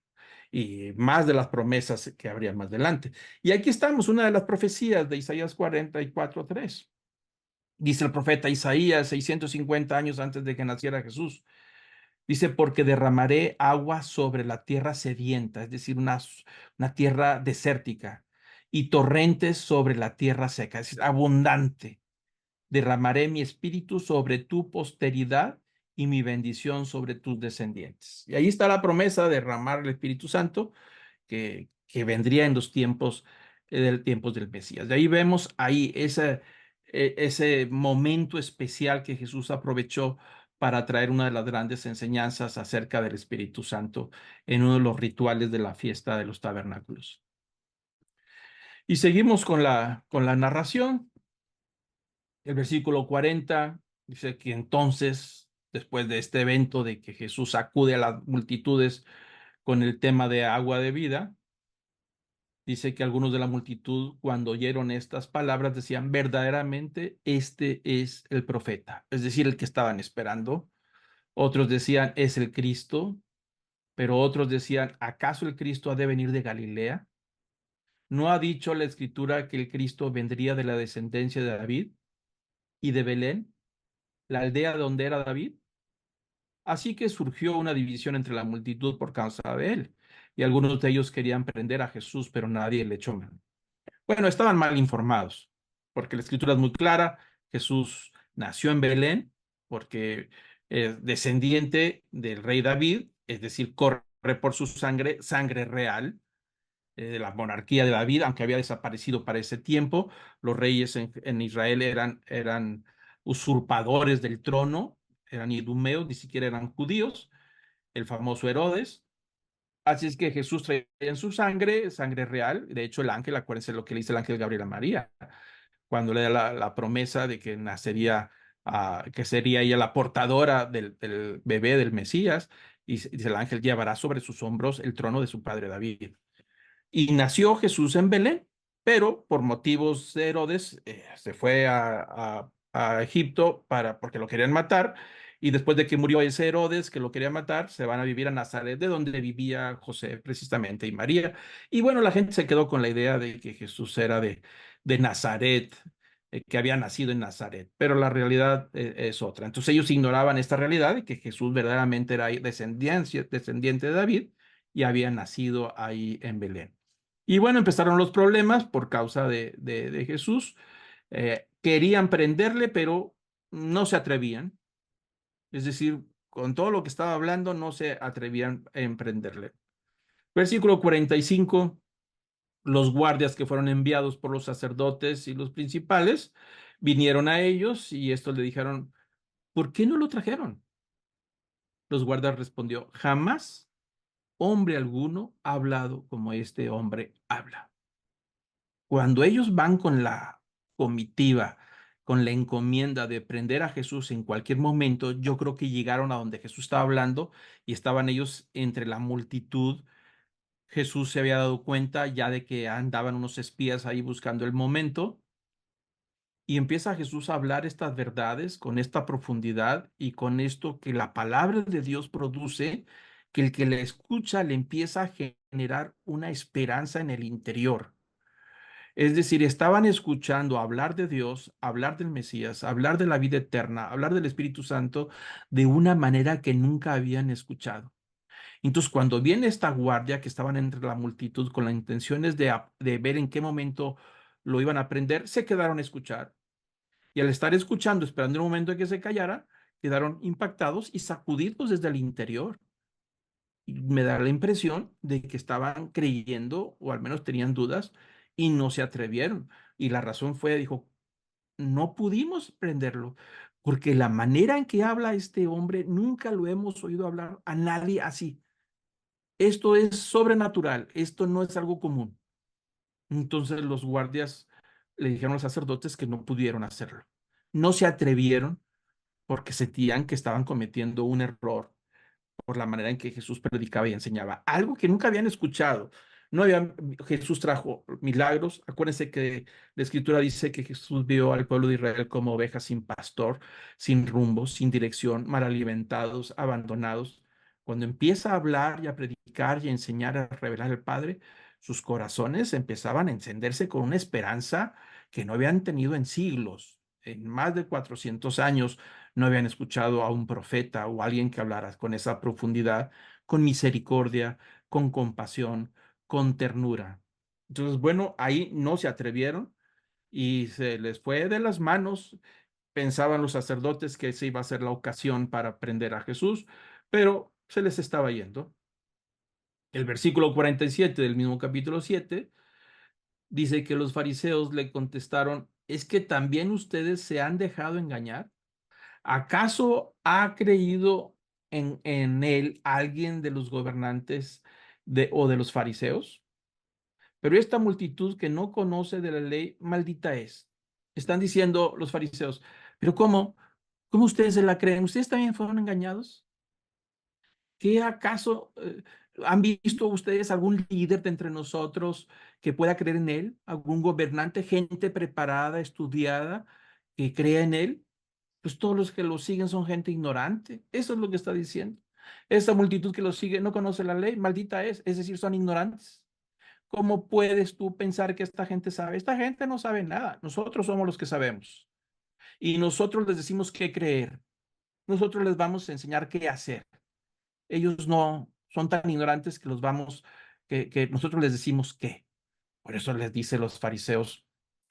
y más de las promesas que habría más adelante. Y aquí estamos, una de las profecías de Isaías 44:3. Dice el profeta Isaías 650 años antes de que naciera Jesús. Dice, porque derramaré agua sobre la tierra sedienta, es decir, una tierra desértica, y torrentes sobre la tierra seca, es decir, abundante. Derramaré mi espíritu sobre tu posteridad y mi bendición sobre tus descendientes. Y ahí está la promesa de derramar el Espíritu Santo que vendría en los tiempos del Mesías. De ahí vemos ahí ese momento especial que Jesús aprovechó para traer una de las grandes enseñanzas acerca del Espíritu Santo en uno de los rituales de la fiesta de los tabernáculos. Y seguimos con la narración. El versículo 40 dice que entonces, después de este evento de que Jesús acude a las multitudes con el tema de agua de vida, dice que algunos de la multitud, cuando oyeron estas palabras, decían, verdaderamente, este es el profeta, es decir, el que estaban esperando. Otros decían, es el Cristo, pero otros decían, ¿acaso el Cristo ha de venir de Galilea? ¿No ha dicho la Escritura que el Cristo vendría de la descendencia de David y de Belén, la aldea donde era David? Así que surgió una división entre la multitud por causa de él, y algunos de ellos querían prender a Jesús, pero nadie le echó mano. Bueno, estaban mal informados, porque la escritura es muy clara. Jesús nació en Belén, porque es descendiente del rey David, es decir, corre por su sangre, sangre real, de la monarquía de David, aunque había desaparecido para ese tiempo. Los reyes en Israel eran usurpadores del trono, eran idumeos, ni siquiera eran judíos. El famoso Herodes. Así es que Jesús traía en su sangre, sangre real. De hecho, el ángel, acuérdense lo que le dice el ángel Gabriel a María, cuando le da la promesa de que nacería, que sería ella la portadora del bebé del Mesías. Y dice el ángel, llevará sobre sus hombros el trono de su padre David. Y nació Jesús en Belén, pero por motivos de Herodes se fue a Egipto porque lo querían matar. Y después de que murió ese Herodes que lo quería matar, se van a vivir a Nazaret, de donde vivía José precisamente y María. Y bueno, la gente se quedó con la idea de que Jesús era de Nazaret, que había nacido en Nazaret, pero la realidad es otra. Entonces ellos ignoraban esta realidad de que Jesús verdaderamente era descendiente de David y había nacido ahí en Belén. Y bueno, empezaron los problemas por causa de Jesús. Querían prenderle, pero no se atrevían. Es decir, con todo lo que estaba hablando, no se atrevían a emprenderle. Versículo 45, los guardias que fueron enviados por los sacerdotes y los principales vinieron a ellos y estos le dijeron, ¿por qué no lo trajeron? Los guardias respondió, jamás hombre alguno ha hablado como este hombre habla. Cuando ellos van con la comitiva, con la encomienda de prender a Jesús en cualquier momento, yo creo que llegaron a donde Jesús estaba hablando y estaban ellos entre la multitud. Jesús se había dado cuenta ya de que andaban unos espías ahí buscando el momento y empieza Jesús a hablar estas verdades con esta profundidad y con esto que la palabra de Dios produce, que el que le escucha le empieza a generar una esperanza en el interior. Es decir, estaban escuchando hablar de Dios, hablar del Mesías, hablar de la vida eterna, hablar del Espíritu Santo de una manera que nunca habían escuchado. Entonces, cuando viene esta guardia que estaban entre la multitud con las intenciones de ver en qué momento lo iban a prender, se quedaron a escuchar. Y al estar escuchando, esperando el momento de que se callara, quedaron impactados y sacudidos desde el interior. Y me da la impresión de que estaban creyendo, o al menos tenían dudas, y no se atrevieron. Y la razón fue, dijo, no pudimos prenderlo, porque la manera en que habla este hombre, nunca lo hemos oído hablar a nadie así. Esto es sobrenatural, esto no es algo común. Entonces los guardias le dijeron a los sacerdotes que no pudieron hacerlo. No se atrevieron porque sentían que estaban cometiendo un error por la manera en que Jesús predicaba y enseñaba, algo que nunca habían escuchado. No habían, Jesús trajo milagros. Acuérdense que la escritura dice que Jesús vio al pueblo de Israel como ovejas sin pastor, sin rumbo, sin dirección, mal alimentados, abandonados. Cuando empieza a hablar y a predicar y a enseñar a revelar al Padre, sus corazones empezaban a encenderse con una esperanza que no habían tenido en siglos. En más de 400 años no habían escuchado a un profeta o alguien que hablara con esa profundidad, con misericordia, con compasión, con ternura. Entonces, bueno, ahí no se atrevieron y se les fue de las manos. Pensaban los sacerdotes que esa iba a ser la ocasión para prender a Jesús, pero se les estaba yendo. El versículo 47 del mismo capítulo 7 dice que los fariseos le contestaron, ¿es que también ustedes se han dejado engañar? ¿Acaso ha creído en él alguien de los gobernantes o de los fariseos? Pero esta multitud que no conoce de la ley, maldita es. Están diciendo los fariseos, pero ¿cómo? ¿Cómo ustedes se la creen? ¿Ustedes también fueron engañados? ¿Qué acaso han visto ustedes algún líder de entre nosotros que pueda creer en él? ¿Algún gobernante, gente preparada, estudiada, que crea en él? Pues todos los que lo siguen son gente ignorante. Eso es lo que está diciendo. Esta multitud que lo sigue no conoce la ley, maldita es decir, son ignorantes. ¿Cómo puedes tú pensar que esta gente sabe? Esta gente no sabe nada. Nosotros somos los que sabemos. Y nosotros les decimos qué creer. Nosotros les vamos a enseñar qué hacer. Ellos no son tan ignorantes que que nosotros les decimos qué. Por eso les dice los fariseos,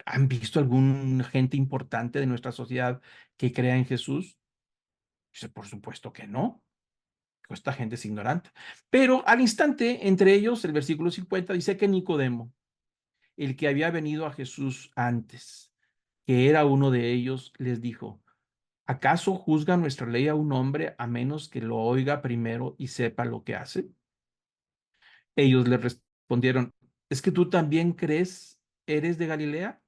¿han visto algún gente importante de nuestra sociedad que crea en Jesús? Dice, por supuesto que no. Esta gente es ignorante. Pero al instante, entre ellos, el versículo 50 dice que Nicodemo, el que había venido a Jesús antes, que era uno de ellos, les dijo, ¿acaso juzga nuestra ley a un hombre a menos que lo oiga primero y sepa lo que hace? Ellos le respondieron, ¿es que tú también crees, eres de Galilea?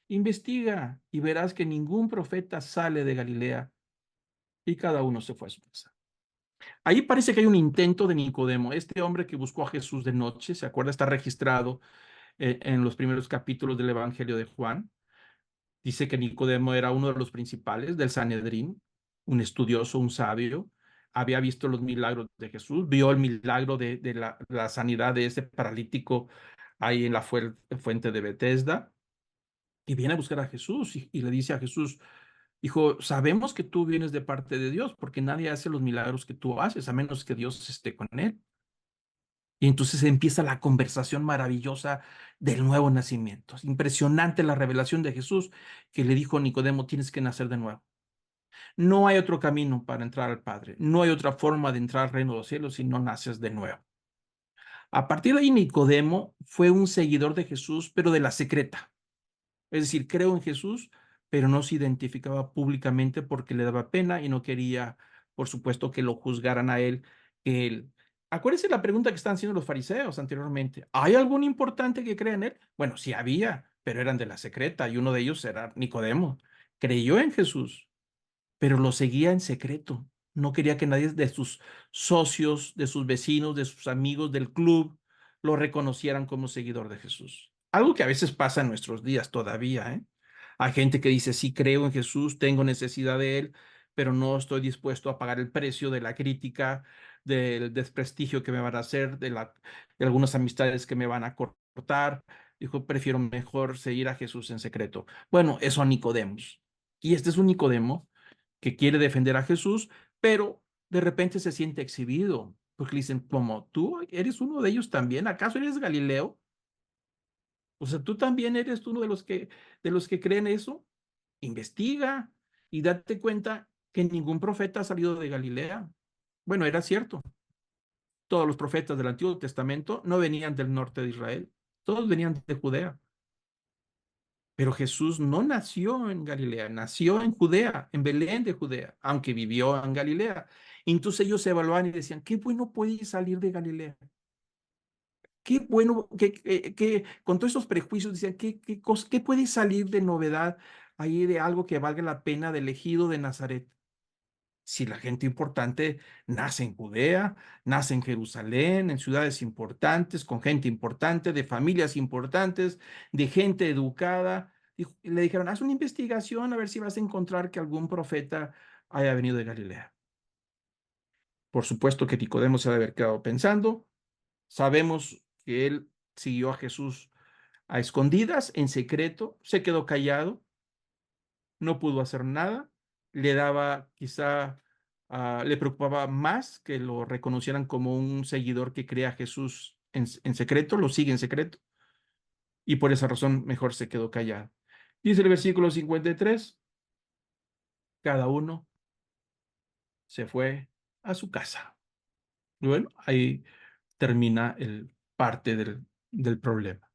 Investiga y verás que ningún profeta sale de Galilea. Y cada uno se fue a su casa. Ahí parece que hay un intento de Nicodemo, este hombre que buscó a Jesús de noche, ¿se acuerda? Está registrado en los primeros capítulos del Evangelio de Juan. Dice que Nicodemo era uno de los principales del Sanedrín, un estudioso, un sabio. Había visto los milagros de Jesús, vio el milagro de la sanidad de ese paralítico ahí en la fuente de Betesda y viene a buscar a Jesús y le dice a Jesús, hijo, sabemos que tú vienes de parte de Dios porque nadie hace los milagros que tú haces a menos que Dios esté con él. Y entonces empieza la conversación maravillosa del nuevo nacimiento. Es impresionante la revelación de Jesús que le dijo a Nicodemo, tienes que nacer de nuevo. No hay otro camino para entrar al Padre. No hay otra forma de entrar al reino de los cielos si no naces de nuevo. A partir de ahí, Nicodemo fue un seguidor de Jesús, pero de la secreta. Es decir, creo en Jesús, pero no se identificaba públicamente porque le daba pena y no quería, por supuesto, que lo juzgaran a él, que él. Acuérdense la pregunta que están haciendo los fariseos anteriormente. ¿Hay algún importante que crea en él? Bueno, sí había, pero eran de la secreta y uno de ellos era Nicodemo. Creyó en Jesús, pero lo seguía en secreto. No quería que nadie de sus socios, de sus vecinos, de sus amigos del club lo reconocieran como seguidor de Jesús. Algo que a veces pasa en nuestros días todavía, ¿eh? Hay gente que dice, sí creo en Jesús, tengo necesidad de él, pero no estoy dispuesto a pagar el precio de la crítica, del desprestigio que me van a hacer, de algunas amistades que me van a cortar. Dijo, prefiero mejor seguir a Jesús en secreto. Bueno, eso a Nicodemos. Y este es un Nicodemo que quiere defender a Jesús, pero de repente se siente exhibido. Porque le dicen, ¿como tú eres uno de ellos también? ¿Acaso eres Galileo? O sea, tú también eres uno de los que creen eso. Investiga y date cuenta que ningún profeta ha salido de Galilea. Bueno, era cierto. Todos los profetas del Antiguo Testamento no venían del norte de Israel. Todos venían de Judea. Pero Jesús no nació en Galilea, nació en Judea, en Belén de Judea, aunque vivió en Galilea. Entonces ellos se evaluaban y decían, qué bueno puede salir de Galilea. Qué bueno, con todos esos prejuicios decían, qué puede salir de novedad ahí de algo que valga la pena del elegido de Nazaret? Si la gente importante nace en Judea, nace en Jerusalén, en ciudades importantes, con gente importante, de familias importantes, de gente educada. Le dijeron, haz una investigación a ver si vas a encontrar que algún profeta haya venido de Galilea. Por supuesto que Nicodemo se ha de haber quedado pensando. Sabemos que él siguió a Jesús a escondidas, en secreto, se quedó callado, no pudo hacer nada, le daba quizá, le preocupaba más que lo reconocieran como un seguidor que crea a Jesús en secreto, lo sigue en secreto, y por esa razón mejor se quedó callado. Dice el versículo 53, cada uno se fue a su casa. Y bueno, ahí termina el parte del problema.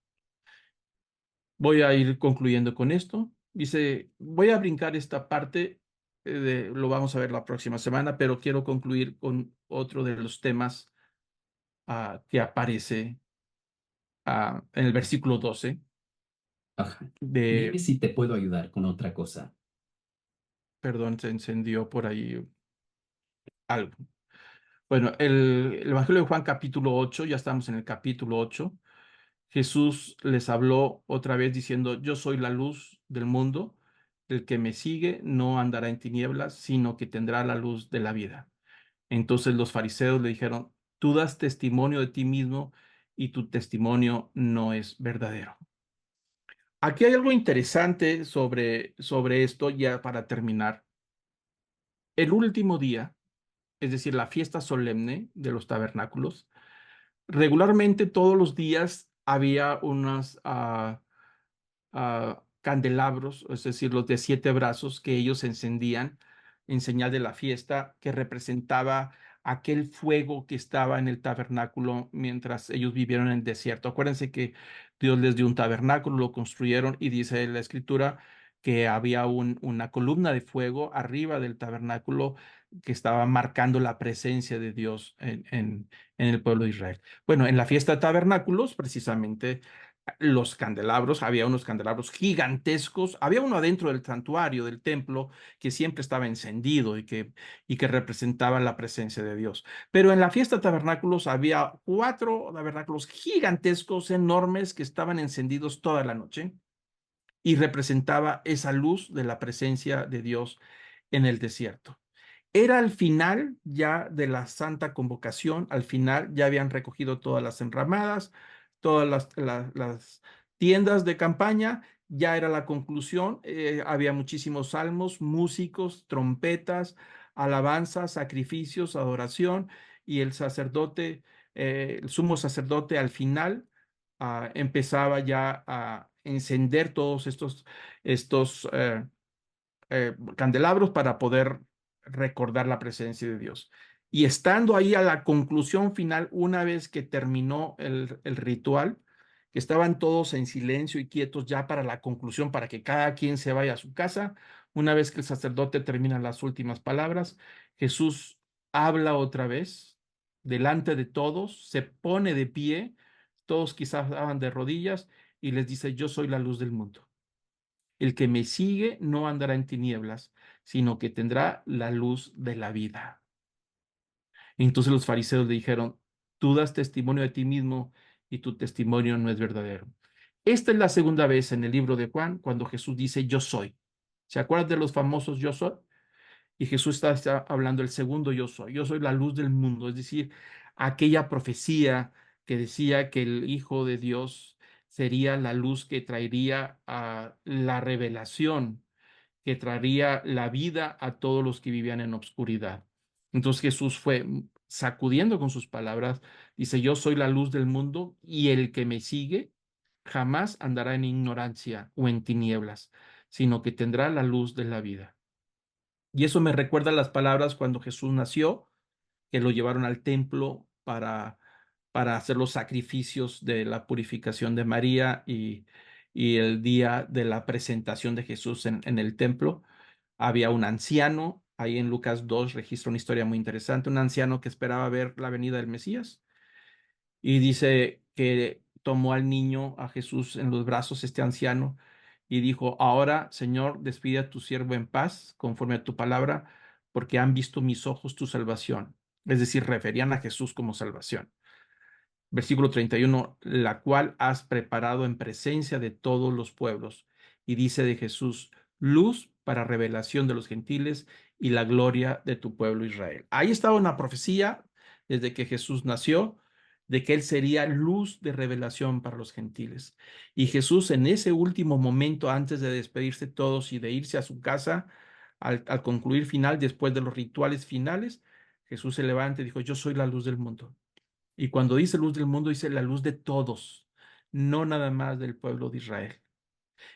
Voy a ir concluyendo con esto. Dice, voy a brincar esta parte, lo vamos a ver la próxima semana, pero quiero concluir con otro de los temas que aparece en el versículo 12 Ajá. Dime de, si te puedo ayudar con otra cosa. perdón, se encendió por ahí algo. Bueno, el Evangelio de Juan capítulo 8, ya estamos en el capítulo 8. Jesús les habló otra vez diciendo, yo soy la luz del mundo, el que me sigue no andará en tinieblas, sino que tendrá la luz de la vida. Entonces los fariseos le dijeron, tú das testimonio de ti mismo y tu testimonio no es verdadero. Aquí hay algo interesante sobre esto, ya para terminar. El último día, es decir, la fiesta solemne de los tabernáculos, regularmente todos los días había unas candelabros, es decir, los de 7 brazos que ellos encendían en señal de la fiesta, que representaba aquel fuego que estaba en el tabernáculo mientras ellos vivieron en el desierto. Acuérdense que Dios les dio un tabernáculo, lo construyeron y dice la escritura que había una columna de fuego arriba del tabernáculo que estaba marcando la presencia de Dios en el pueblo de Israel. Bueno, en la fiesta de tabernáculos, precisamente los candelabros, había unos candelabros gigantescos, había uno adentro del santuario, del templo, que siempre estaba encendido y que representaba la presencia de Dios. Pero en la fiesta de tabernáculos había 4 tabernáculos gigantescos, enormes, que estaban encendidos toda la noche y representaba esa luz de la presencia de Dios en el desierto. Era al final ya de la Santa Convocación, al final ya habían recogido todas las enramadas, todas las tiendas de campaña, ya era la conclusión, había muchísimos salmos, músicos, trompetas, alabanzas, sacrificios, adoración, y el sacerdote, el sumo sacerdote al final empezaba ya a encender todos estos candelabros para poder recordar la presencia de Dios. Y estando ahí a la conclusión final, una vez que terminó el ritual, que estaban todos en silencio y quietos ya para la conclusión, para que cada quien se vaya a su casa, una vez que el sacerdote termina las últimas palabras, Jesús habla otra vez delante de todos, se pone de pie, todos quizás estaban de rodillas y les dice, yo soy la luz del mundo. El que me sigue no andará en tinieblas, sino que tendrá la luz de la vida. Entonces los fariseos le dijeron, tú das testimonio de ti mismo y tu testimonio no es verdadero. Esta es la segunda vez en el libro de Juan cuando Jesús dice, yo soy. ¿Se acuerdan de los famosos yo soy? Y Jesús está hablando el segundo yo soy la luz del mundo, es decir, aquella profecía que decía que el Hijo de Dios sería la luz que traería a la revelación, que traería la vida a todos los que vivían en obscuridad. Entonces Jesús fue sacudiendo con sus palabras, dice, yo soy la luz del mundo y el que me sigue jamás andará en ignorancia o en tinieblas, sino que tendrá la luz de la vida. Y eso me recuerda las palabras cuando Jesús nació, que lo llevaron al templo para hacer los sacrificios de la purificación de María y el día de la presentación de Jesús en el templo. Había un anciano, ahí en Lucas 2 registra una historia muy interesante, un anciano que esperaba ver la venida del Mesías y dice que tomó al niño, a Jesús en los brazos, este anciano, y dijo, ahora, Señor, despide a tu siervo en paz, conforme a tu palabra, porque han visto mis ojos tu salvación. Es decir, referían a Jesús como salvación. Versículo 31, la cual has preparado en presencia de todos los pueblos. Y dice de Jesús, luz para revelación de los gentiles y la gloria de tu pueblo Israel. Ahí estaba una profecía desde que Jesús nació, de que él sería luz de revelación para los gentiles. Y Jesús en ese último momento, antes de despedirse todos y de irse a su casa, al concluir final, después de los rituales finales, Jesús se levanta y dijo, yo soy la luz del mundo. Y cuando dice luz del mundo, dice la luz de todos, no nada más del pueblo de Israel.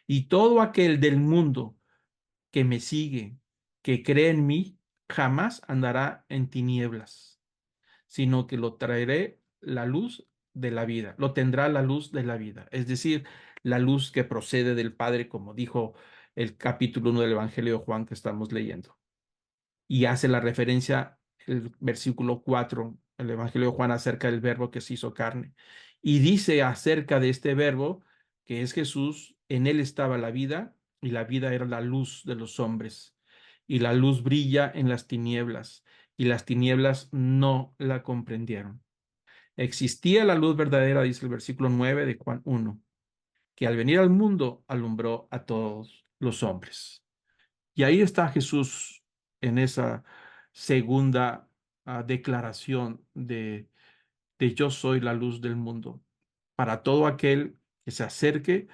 Y todo aquel del mundo que me sigue, que cree en mí, jamás andará en tinieblas, sino que lo traeré la luz de la vida, lo tendrá la luz de la vida, es decir, la luz que procede del Padre, como dijo el capítulo 1 del Evangelio de Juan que estamos leyendo. Y hace la referencia el versículo 4, el Evangelio de Juan, acerca del verbo que se hizo carne. Y dice acerca de este verbo, que es Jesús, en él estaba la vida, y la vida era la luz de los hombres. Y la luz brilla en las tinieblas, y las tinieblas no la comprendieron. Existía la luz verdadera, dice el versículo 9 de Juan 1, que al venir al mundo alumbró a todos los hombres. Y ahí está Jesús en esa segunda declaración de yo soy la luz del mundo. Para todo aquel que se acerque,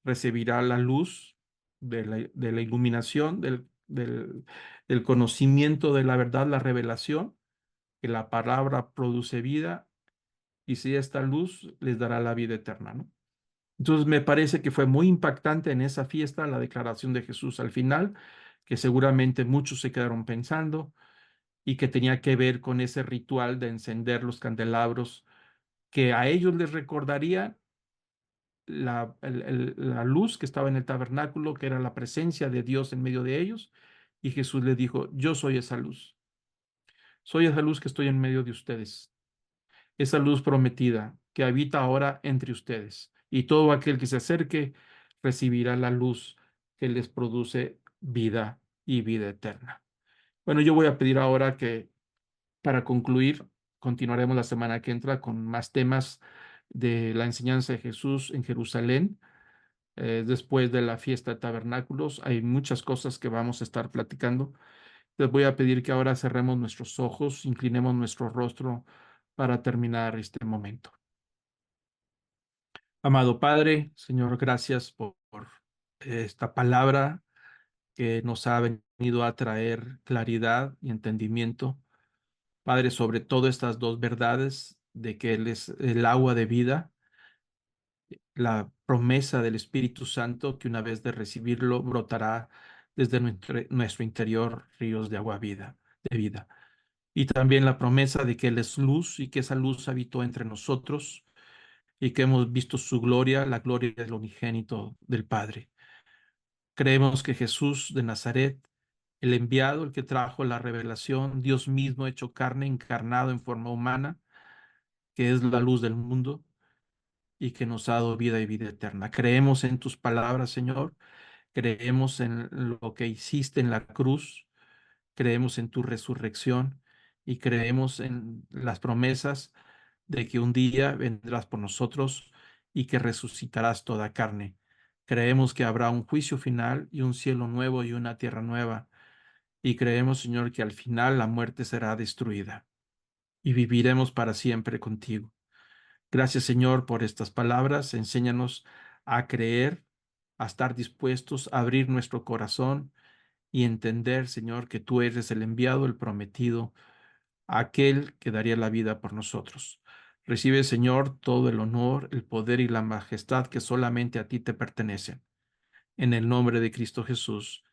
recibirá la luz de la iluminación, del conocimiento de la verdad, la revelación, que la palabra produce vida, y si esta luz les dará la vida eterna, ¿no? Entonces me parece que fue muy impactante en esa fiesta la declaración de Jesús al final, que seguramente muchos se quedaron pensando y que tenía que ver con ese ritual de encender los candelabros, que a ellos les recordaría la luz que estaba en el tabernáculo, que era la presencia de Dios en medio de ellos, y Jesús les dijo, yo soy esa luz que estoy en medio de ustedes, esa luz prometida que habita ahora entre ustedes. Y todo aquel que se acerque recibirá la luz que les produce vida y vida eterna. Bueno, yo voy a pedir ahora que para concluir, continuaremos la semana que entra con más temas de la enseñanza de Jesús en Jerusalén. Después de la fiesta de tabernáculos, hay muchas cosas que vamos a estar platicando. Les voy a pedir que ahora cerremos nuestros ojos, inclinemos nuestro rostro para terminar este momento. Amado Padre, Señor, gracias por esta palabra que nos ha venido a traer claridad y entendimiento. Padre, sobre todo estas dos verdades de que Él es el agua de vida, la promesa del Espíritu Santo que una vez de recibirlo brotará desde nuestro interior ríos de agua vida, de vida. Y también la promesa de que Él es luz y que esa luz habitó entre nosotros y que hemos visto su gloria, la gloria del unigénito del Padre. Creemos que Jesús de Nazaret, el enviado, el que trajo la revelación, Dios mismo hecho carne, encarnado en forma humana, que es la luz del mundo y que nos ha dado vida y vida eterna. Creemos en tus palabras, Señor, creemos en lo que hiciste en la cruz, creemos en tu resurrección y creemos en las promesas de que un día vendrás por nosotros y que resucitarás toda carne. Creemos que habrá un juicio final y un cielo nuevo y una tierra nueva. Y creemos, Señor, que al final la muerte será destruida y viviremos para siempre contigo. Gracias, Señor, por estas palabras. Enséñanos a creer, a estar dispuestos a abrir nuestro corazón y entender, Señor, que tú eres el enviado, el prometido, a aquel que daría la vida por nosotros. Recibe, Señor, todo el honor, el poder y la majestad que solamente a ti te pertenecen. En el nombre de Cristo Jesús.